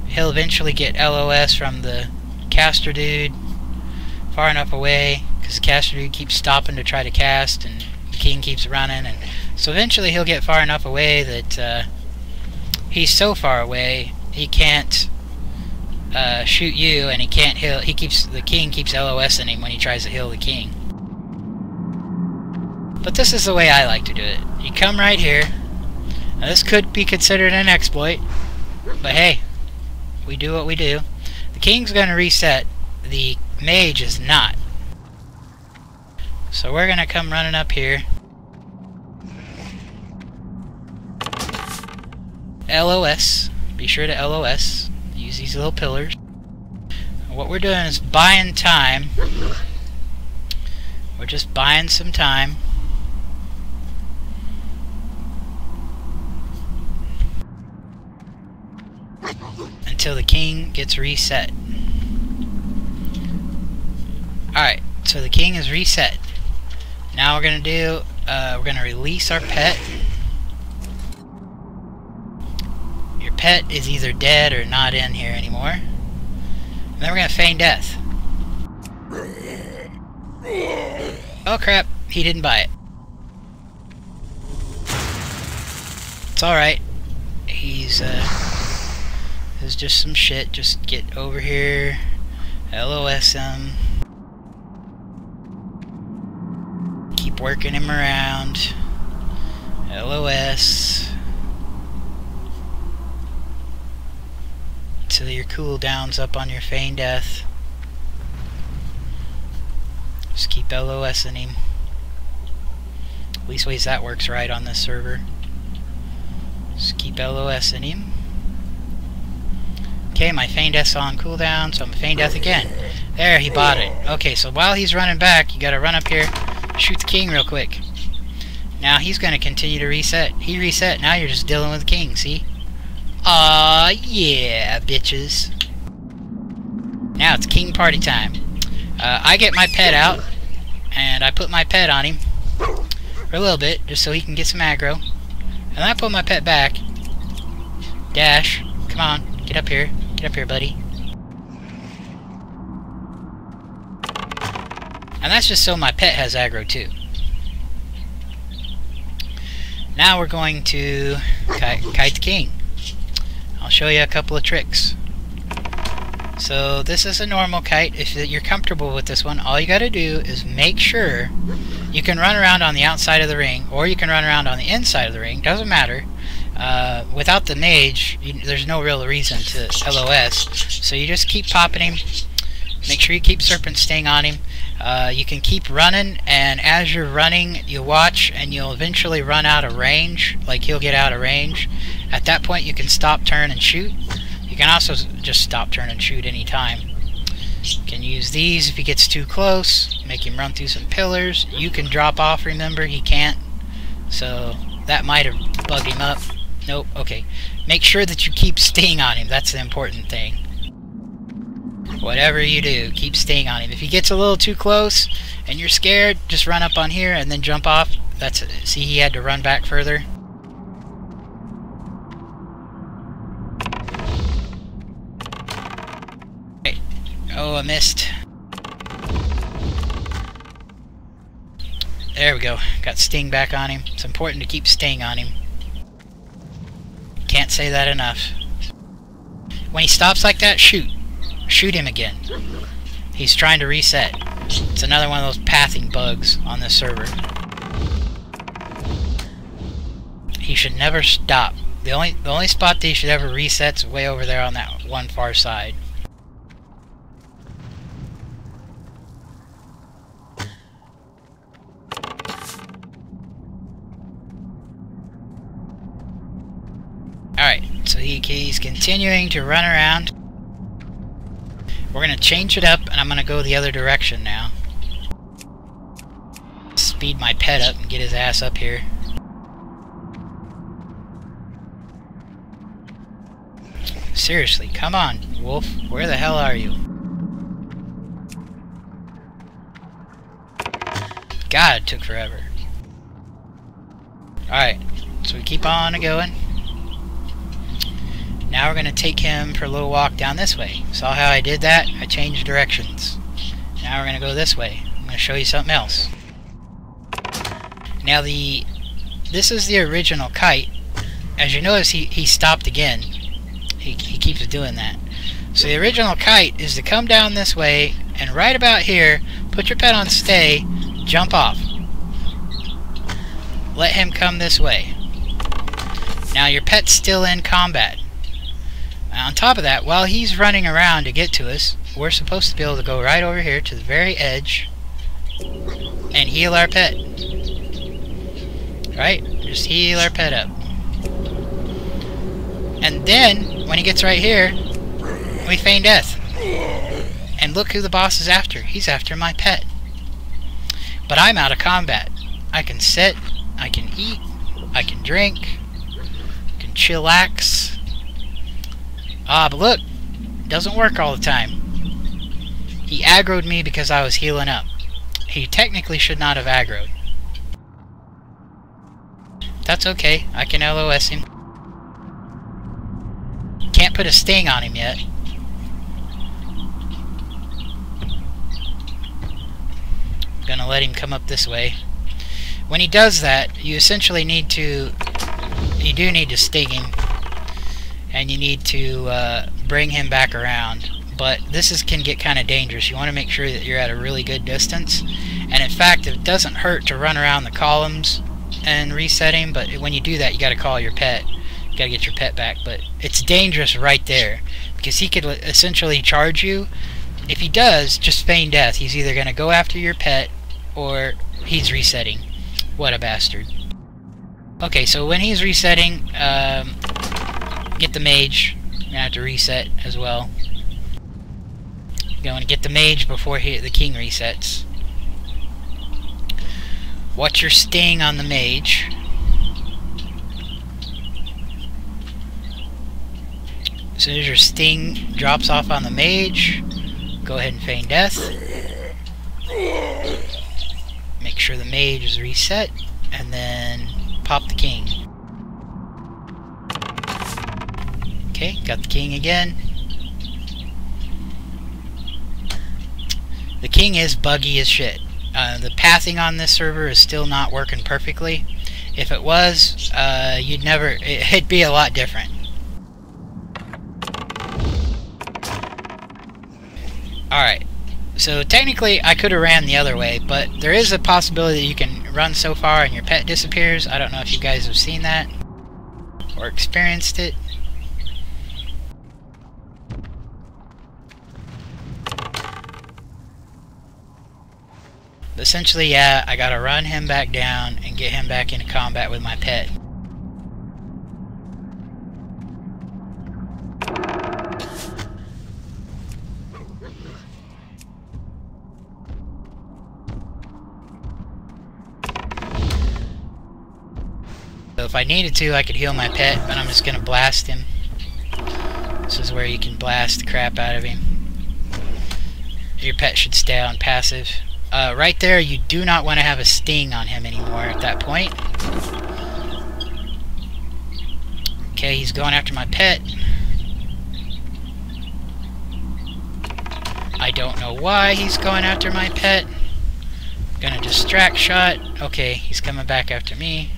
he'll eventually get LOS from the caster dude far enough away, because the caster dude keeps stopping to try to cast and the king keeps running, and so eventually he'll get far enough away that he's so far away he can't shoot you, and he can't heal. The king keeps LOSing him when he tries to heal the king. But this is the way I like to do it. You come right here. Now this could be considered an exploit, but hey, we do what we do. The king's gonna reset, the mage is not. So we're gonna come running up here. LOS. Be sure to LOS. Use these little pillars. And what we're doing is buying time. We're just buying some time. Until the king gets reset. Alright, so the king is reset. Now we're gonna do, we're gonna release our pet. Your pet is either dead or not in here anymore. And then we're gonna feign death. Oh crap, he didn't buy it. It's alright. He's, this is just some shit. Just get over here, LOS him. Keep working him around. LOS. Until your cooldown's up on your feign death. Just keep LOSing him. At least ways that works right on this server. Just keep LOSing him. Okay, my feign death's on cooldown, so I'm feign death again. There, he bought it. Okay, so while he's running back, you gotta run up here, shoot the king real quick. Now he's gonna continue to reset. He reset, now you're just dealing with the king, see? Aw, yeah, bitches. Now it's king party time. I get my pet out, and I put my pet on him for a little bit, just so he can get some aggro. And then I put my pet back. Dash, come on, get up here. Get up here, buddy. And that's just so my pet has aggro too. Now we're going to kite the king. I'll show you a couple of tricks. So this is a normal kite. If you're comfortable with this one, all you gotta do is make sure you can run around on the outside of the ring, or you can run around on the inside of the ring, doesn't matter. Without the mage, there's no real reason to LOS, so you just keep popping him. Make sure you keep Serpent Sting on him. You can keep running, and as you're running, you watch, and you'll eventually run out of range, like he'll get out of range. At that point, you can stop, turn, and shoot. You can also just stop, turn, and shoot anytime. You can use these if he gets too close, make him run through some pillars. You can drop off, remember, he can't, so that might have bugged him up. Nope, okay. Make sure that you keep Sting on him, that's the important thing. Whatever you do, keep Sting on him. If he gets a little too close and you're scared, just run up on here and then jump off. That's it. See, he had to run back further. Okay. Oh, I missed. There we go. Got Sting back on him. It's important to keep Sting on him. Can't say that enough. When he stops like that, shoot. Shoot him again. He's trying to reset. It's another one of those pathing bugs on this server. He should never stop. The only spot that he should ever reset's way over there on that one far side. Alright, so he's continuing to run around. We're going to change it up, and I'm going to go the other direction now. speed my pet up and get his ass up here. Seriously, come on, Wolf. Where the hell are you? God, it took forever. Alright, so we keep on going. Now we're going to take him for a little walk down this way. Saw how I did that? I changed directions. Now we're going to go this way. I'm going to show you something else. Now this is the original kite. As you notice, he stopped again. He keeps doing that. So the original kite is to come down this way, and right about here, put your pet on stay, jump off. Let him come this way. Now your pet's still in combat. On top of that, while he's running around to get to us, we're supposed to be able to go right over here to the very edge and heal our pet. Right? Just heal our pet up. And then, when he gets right here, we feign death. And look who the boss is after. He's after my pet. But I'm out of combat. I can sit, I can eat, I can drink, I can chillax. But look, it doesn't work all the time. He aggroed me because I was healing up. He technically should not have aggroed. That's okay, I can LOS him. Can't put a sting on him yet. I'm gonna let him come up this way. When he does that, you essentially need to... You do need to sting him. And you need to bring him back around. But this can get kind of dangerous. You want to make sure that you're at a really good distance. And in fact, it doesn't hurt to run around the columns and reset him, but when you do that, you got to call your pet. You got to get your pet back. But it's dangerous right there, because he could essentially charge you. If he does, just feign death. He's either going to go after your pet, or he's resetting. What a bastard. Okay, so when he's resetting, get the mage. You're going to have to reset as well. You're going to get the mage before the king resets. Watch your sting on the mage. As soon as your sting drops off on the mage, go ahead and feign death. Make sure the mage is reset, and then pop the king. Okay, got the king again. The king is buggy as shit. The pathing on this server is still not working perfectly. If it was, it'd be a lot different. Alright, so technically I could have ran the other way, but there is a possibility that you can run so far and your pet disappears. I don't know if you guys have seen that or experienced it. But essentially, yeah, I gotta run him back down and get him back into combat with my pet. So if I needed to, I could heal my pet, but I'm just gonna blast him. This is where you can blast the crap out of him. Your pet should stay on passive. Right there, you do not want to have a sting on him anymore at that point. Okay, he's going after my pet. I don't know why he's going after my pet. Gonna distract shot. Okay, he's coming back after me.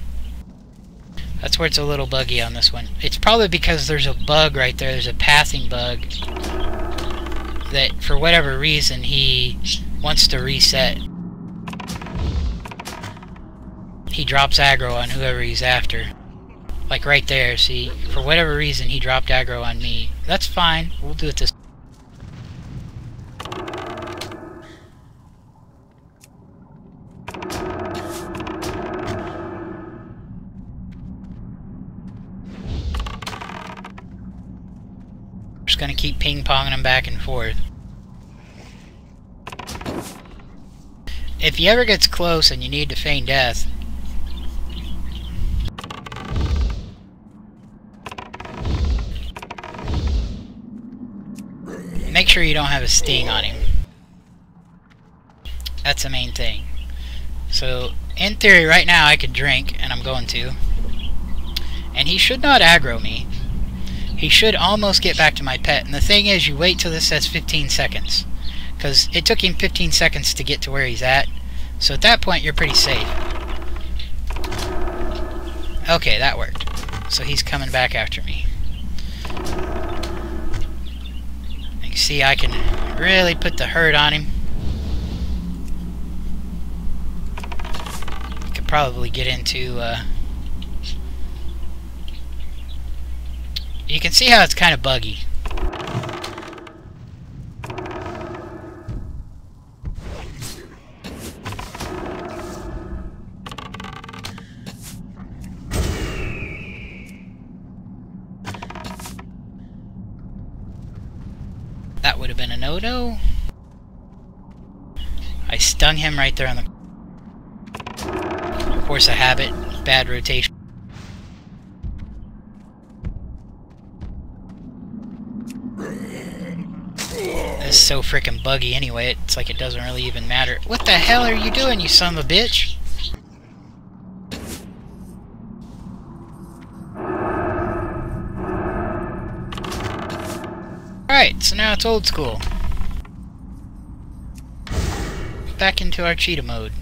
That's where it's a little buggy on this one. It's probably because there's a bug right there. There's a pathing bug that, for whatever reason, he wants to reset. He drops aggro on whoever he's after. Like right there, see? For whatever reason, he dropped aggro on me. That's fine. We'll do it this. Just gonna keep ping-ponging him back and forth. if he ever gets close and you need to feign death, make sure you don't have a sting on him. That's the main thing. So, in theory, right now I could drink, and I'm going to. And he should not aggro me. He should almost get back to my pet. And the thing is, you wait till this says 15 seconds. Because it took him 15 seconds to get to where he's at. So at that point, you're pretty safe. Okay, that worked. So he's coming back after me. You see, I can really put the hurt on him. I could probably get into... You can see how it's kind of buggy. That would have been a no-no. I stung him right there on the... Force of habit, bad rotation. It's so freaking buggy anyway, it's like it doesn't really even matter. What the hell are you doing, you son of a bitch? Alright, so now it's old school. Back into our cheetah mode.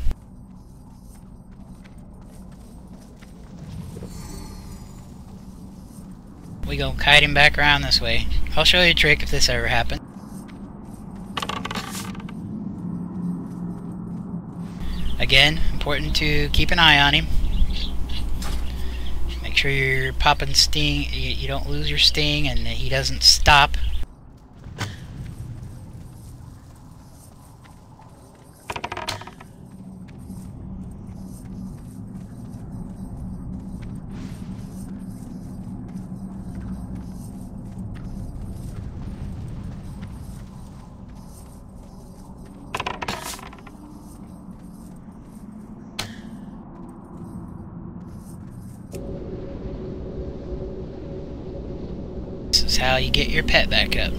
We go kite him back around this way. I'll show you a trick if this ever happens. Again, important to keep an eye on him. Make sure you're popping sting, you don't lose your sting, and he doesn't stop. This is how you get your pet back up.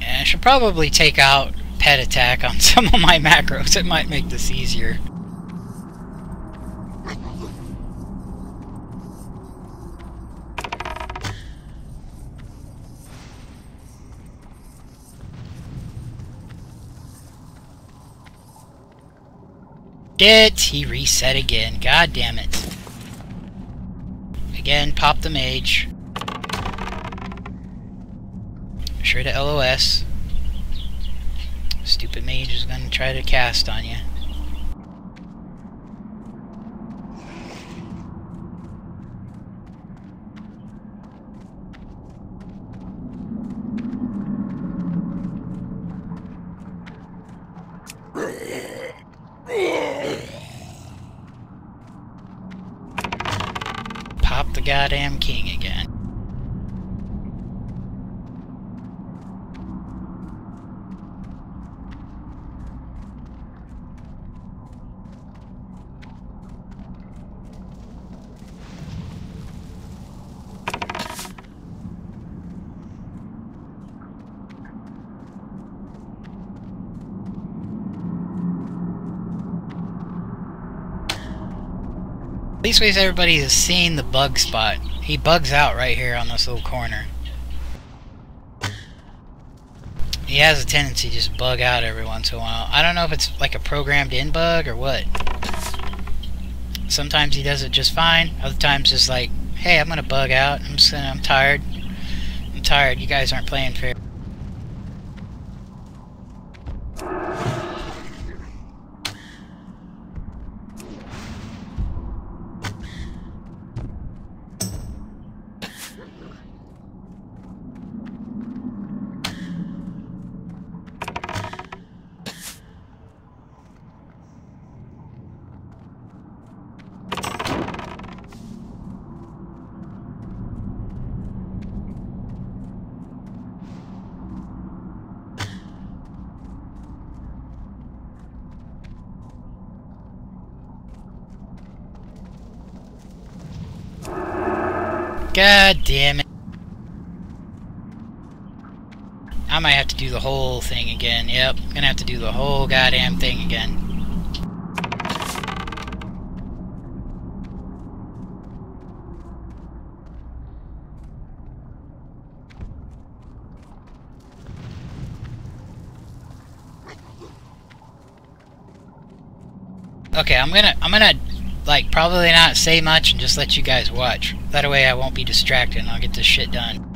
I should probably take out pet attack on some of my macros. It might make this easier. Shit, he reset again. God damn it. Again, pop the mage. Sure to LOS. Stupid mage is gonna try to cast on you. Pop the goddamn king again. These ways everybody is seeing the bug spot. He bugs out right here on this little corner. He has a tendency to just bug out every once in a while. I don't know if it's like a programmed in bug or what. Sometimes he does it just fine. Other times it's like, hey, I'm gonna bug out. I'm tired. I'm tired. You guys aren't playing fair. God damn it. I might have to do the whole thing again. Yep, gonna have to do the whole goddamn thing again. Okay, I'm gonna like probably not say much and just let you guys watch. That way I won't be distracted and I'll get this shit done.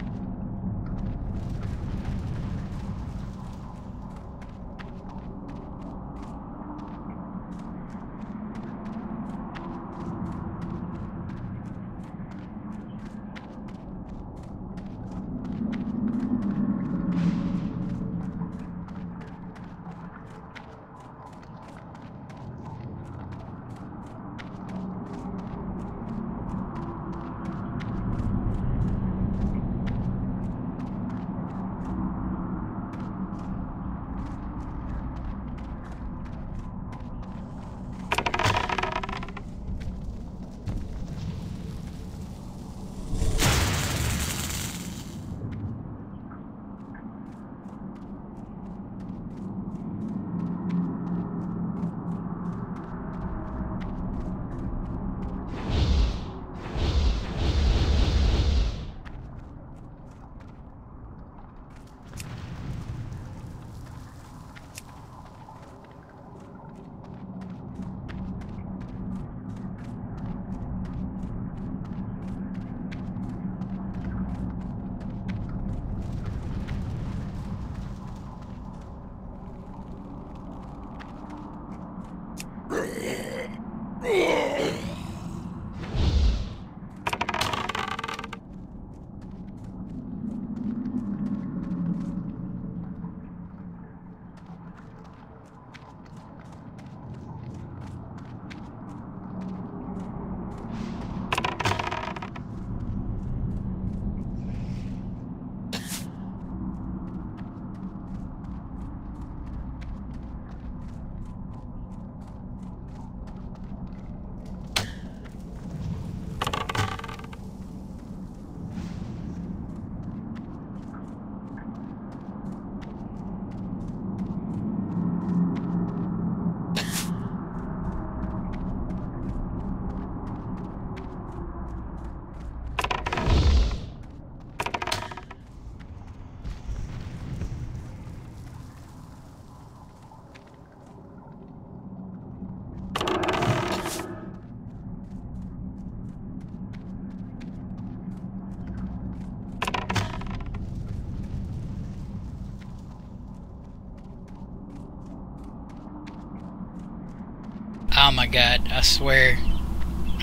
Oh my god, I swear.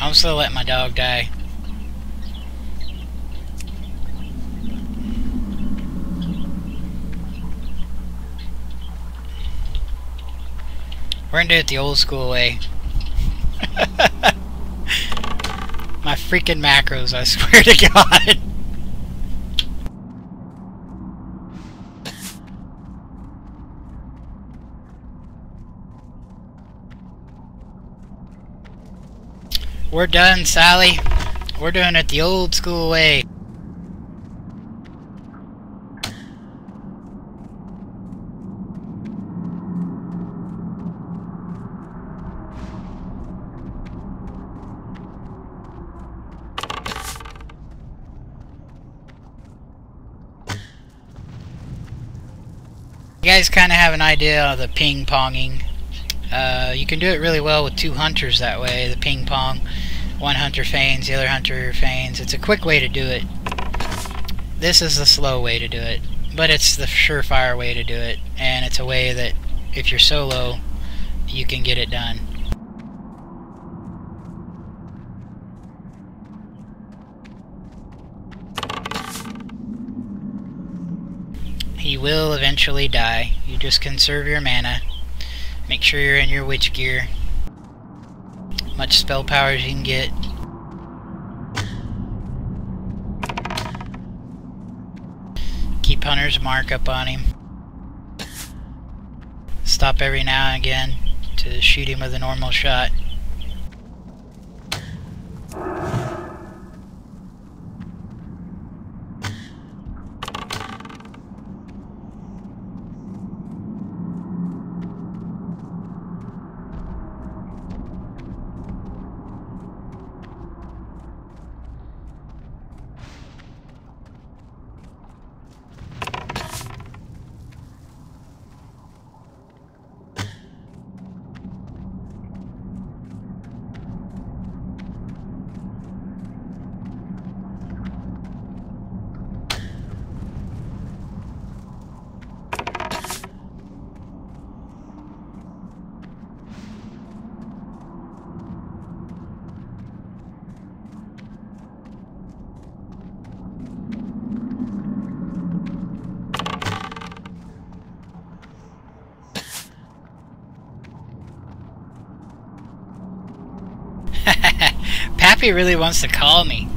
I'm still letting my dog die. We're gonna do it the old school way. My freaking macros, I swear to God. We're done, Sally. We're doing it the old school way. You guys kind of have an idea of the ping-ponging. You can do it really well with two hunters that way, the ping-pong. One hunter feigns, the other hunter feigns. It's a quick way to do it. This is the slow way to do it, but it's the surefire way to do it, and it's a way that if you're solo, you can get it done. He will eventually die. You just conserve your mana. Make sure you're in your witch gear. Much spell power as you can get. Keep Hunter's Mark up on him. Stop every now and again to shoot him with a normal shot. Pappy really wants to call me.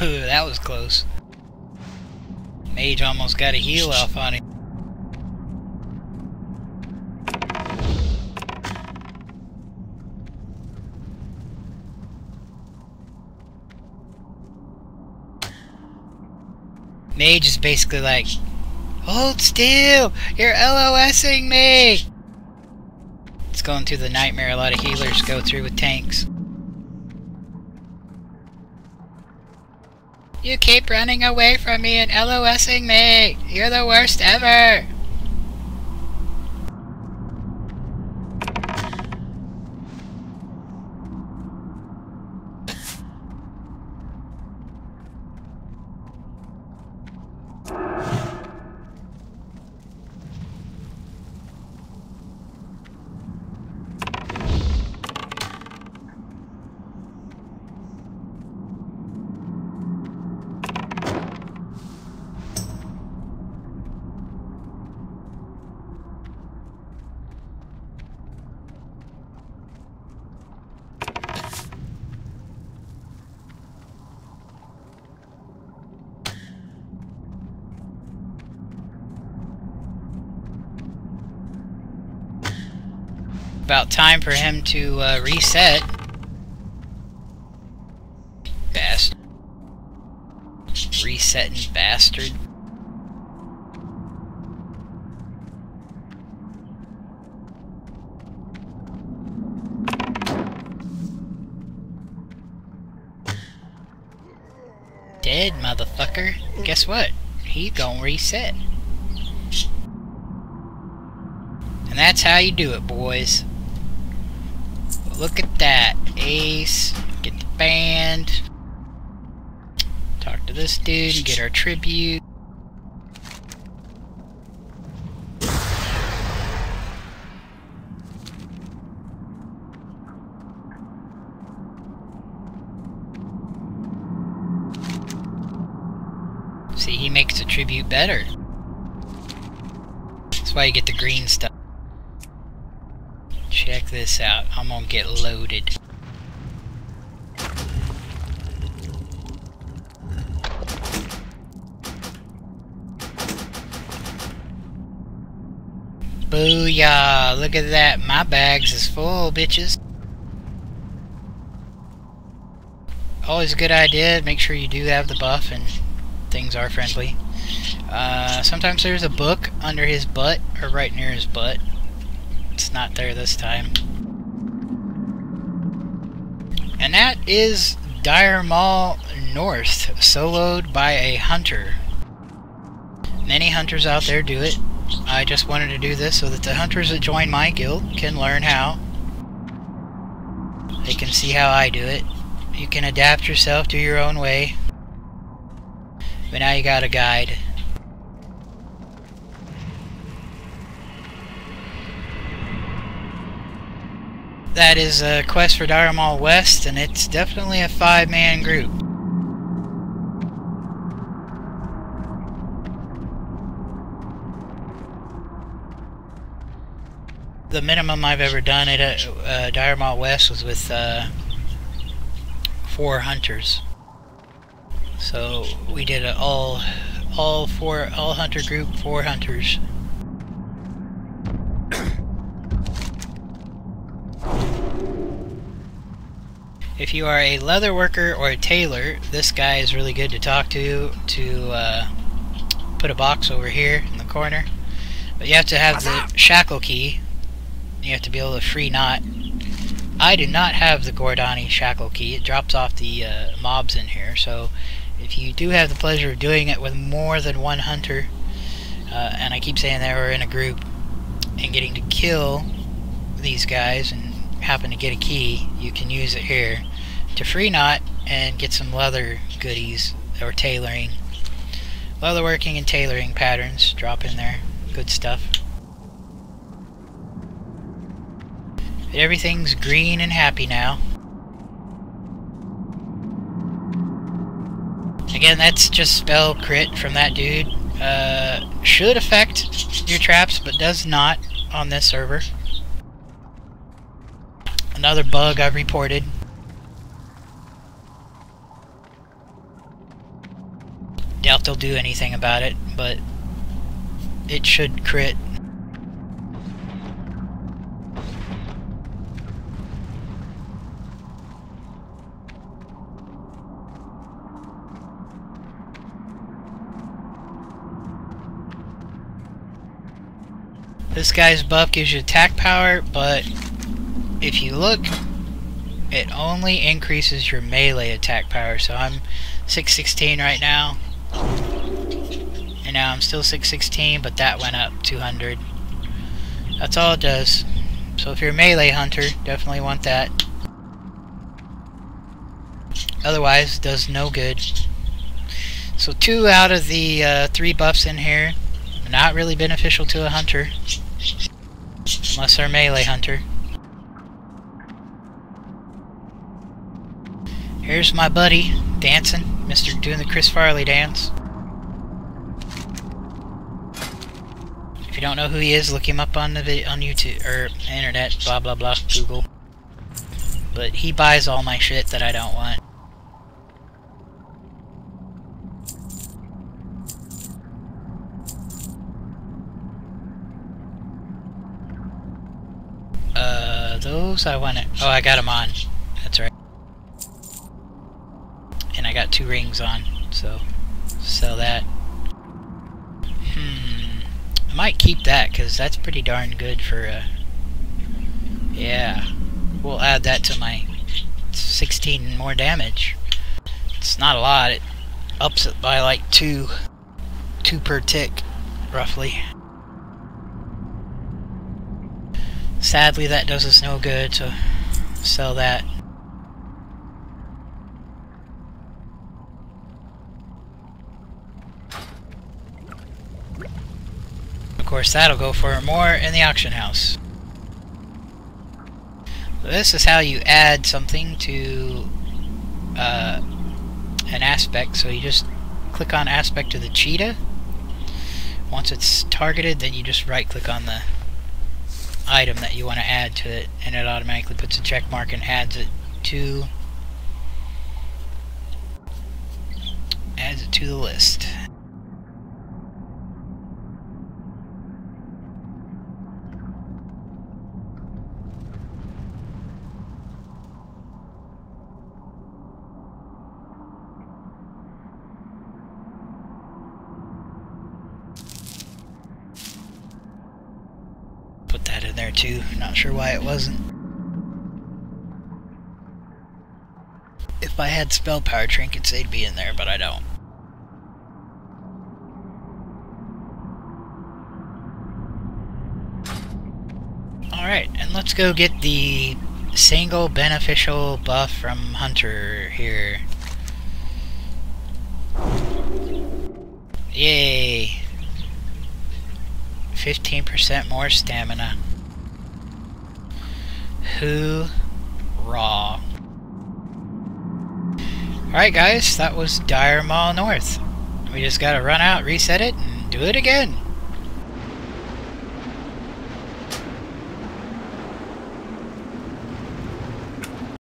Ooh, that was close. Mage almost got a heal off on him. Mage is basically like, hold still! You're LOSing me! It's going through the nightmare a lot of healers go through with tanks. You keep running away from me and LOSing me! You're the worst ever! About time for him to reset. Bastard. Resetting bastard. Dead, motherfucker. Guess what? He gonna reset. And that's how you do it, boys. Look at that. Ace. Get the band. Talk to this dude and get our tribute. See, he makes the tribute better. That's why you get the green stuff. Check this out. I'm gonna get loaded. Booyah! Look at that. My bags is full, bitches. Always a good idea. Make sure you do have the buff and things are friendly. Sometimes there's a book under his butt, or right near his butt. It's not there this time. And that is Maul North, soloed by a hunter. Many hunters out there do it. I just wanted to do this so that the hunters that join my guild can learn how. They can see how I do it. You can adapt yourself to your own way. But now you got a guide. That is a quest for Maul West, and it's definitely a 5-man group. The minimum I've ever done at Maul West was with 4 hunters. So we did all hunter group, 4 hunters. If you are a leather worker or a tailor, this guy is really good to talk to put a box over here in the corner. But you have to have the shackle key. You have to be able to free knot. I do not have the Gordani shackle key. It drops off the mobs in here. So if you do have the pleasure of doing it with more than 1 hunter, and I keep saying that we're in a group, and getting to kill these guys and happen to get a key, you can use it here to free knot and get some leather goodies or tailoring. Leatherworking and tailoring patterns drop in there. Good stuff. But everything's green and happy now. Again, that's just spell crit from that dude. Should affect your traps, but does not on this server. Another bug I've reported. Doubt they'll do anything about it, but it should crit. This guy's buff gives you attack power, but if you look, it only increases your melee attack power. So I'm 616 right now, and now I'm still 616, but that went up 200. That's all it does. So if you're a melee hunter, definitely want that. Otherwise, it does no good. So 2 out of the 3 buffs in here are not really beneficial to a hunter, unless they're a melee hunter. Here's my buddy dancing, Mr. doing the Chris Farley dance. If you don't know who he is, look him up on the on YouTube or internet, blah blah blah, Google. But he buys all my shit that I don't want. Those I want to... Oh, I got them on. That's right. And I got 2 rings on, so sell that. I might keep that, because that's pretty darn good for... yeah. We'll add that to my 16 more damage. It's not a lot. It ups it by like 2 per tick, roughly. Sadly, that does us no good, so sell that. Of course, that'll go for more in the auction house. So this is how you add something to an aspect. So you just click on aspect of the cheetah. Once it's targeted, then you just right click on the item that you want to add to it, and it automatically puts a check mark and adds it to the list. Put that in there too. Not sure why it wasn't. If I had spell power trinkets, they'd be in there, but I don't. Alright, and let's go get the single beneficial buff from Hunter here. Yay! 15% more stamina. Hoorah! Alright guys, that was Dire Maul North. We just gotta run out, reset it, and do it again.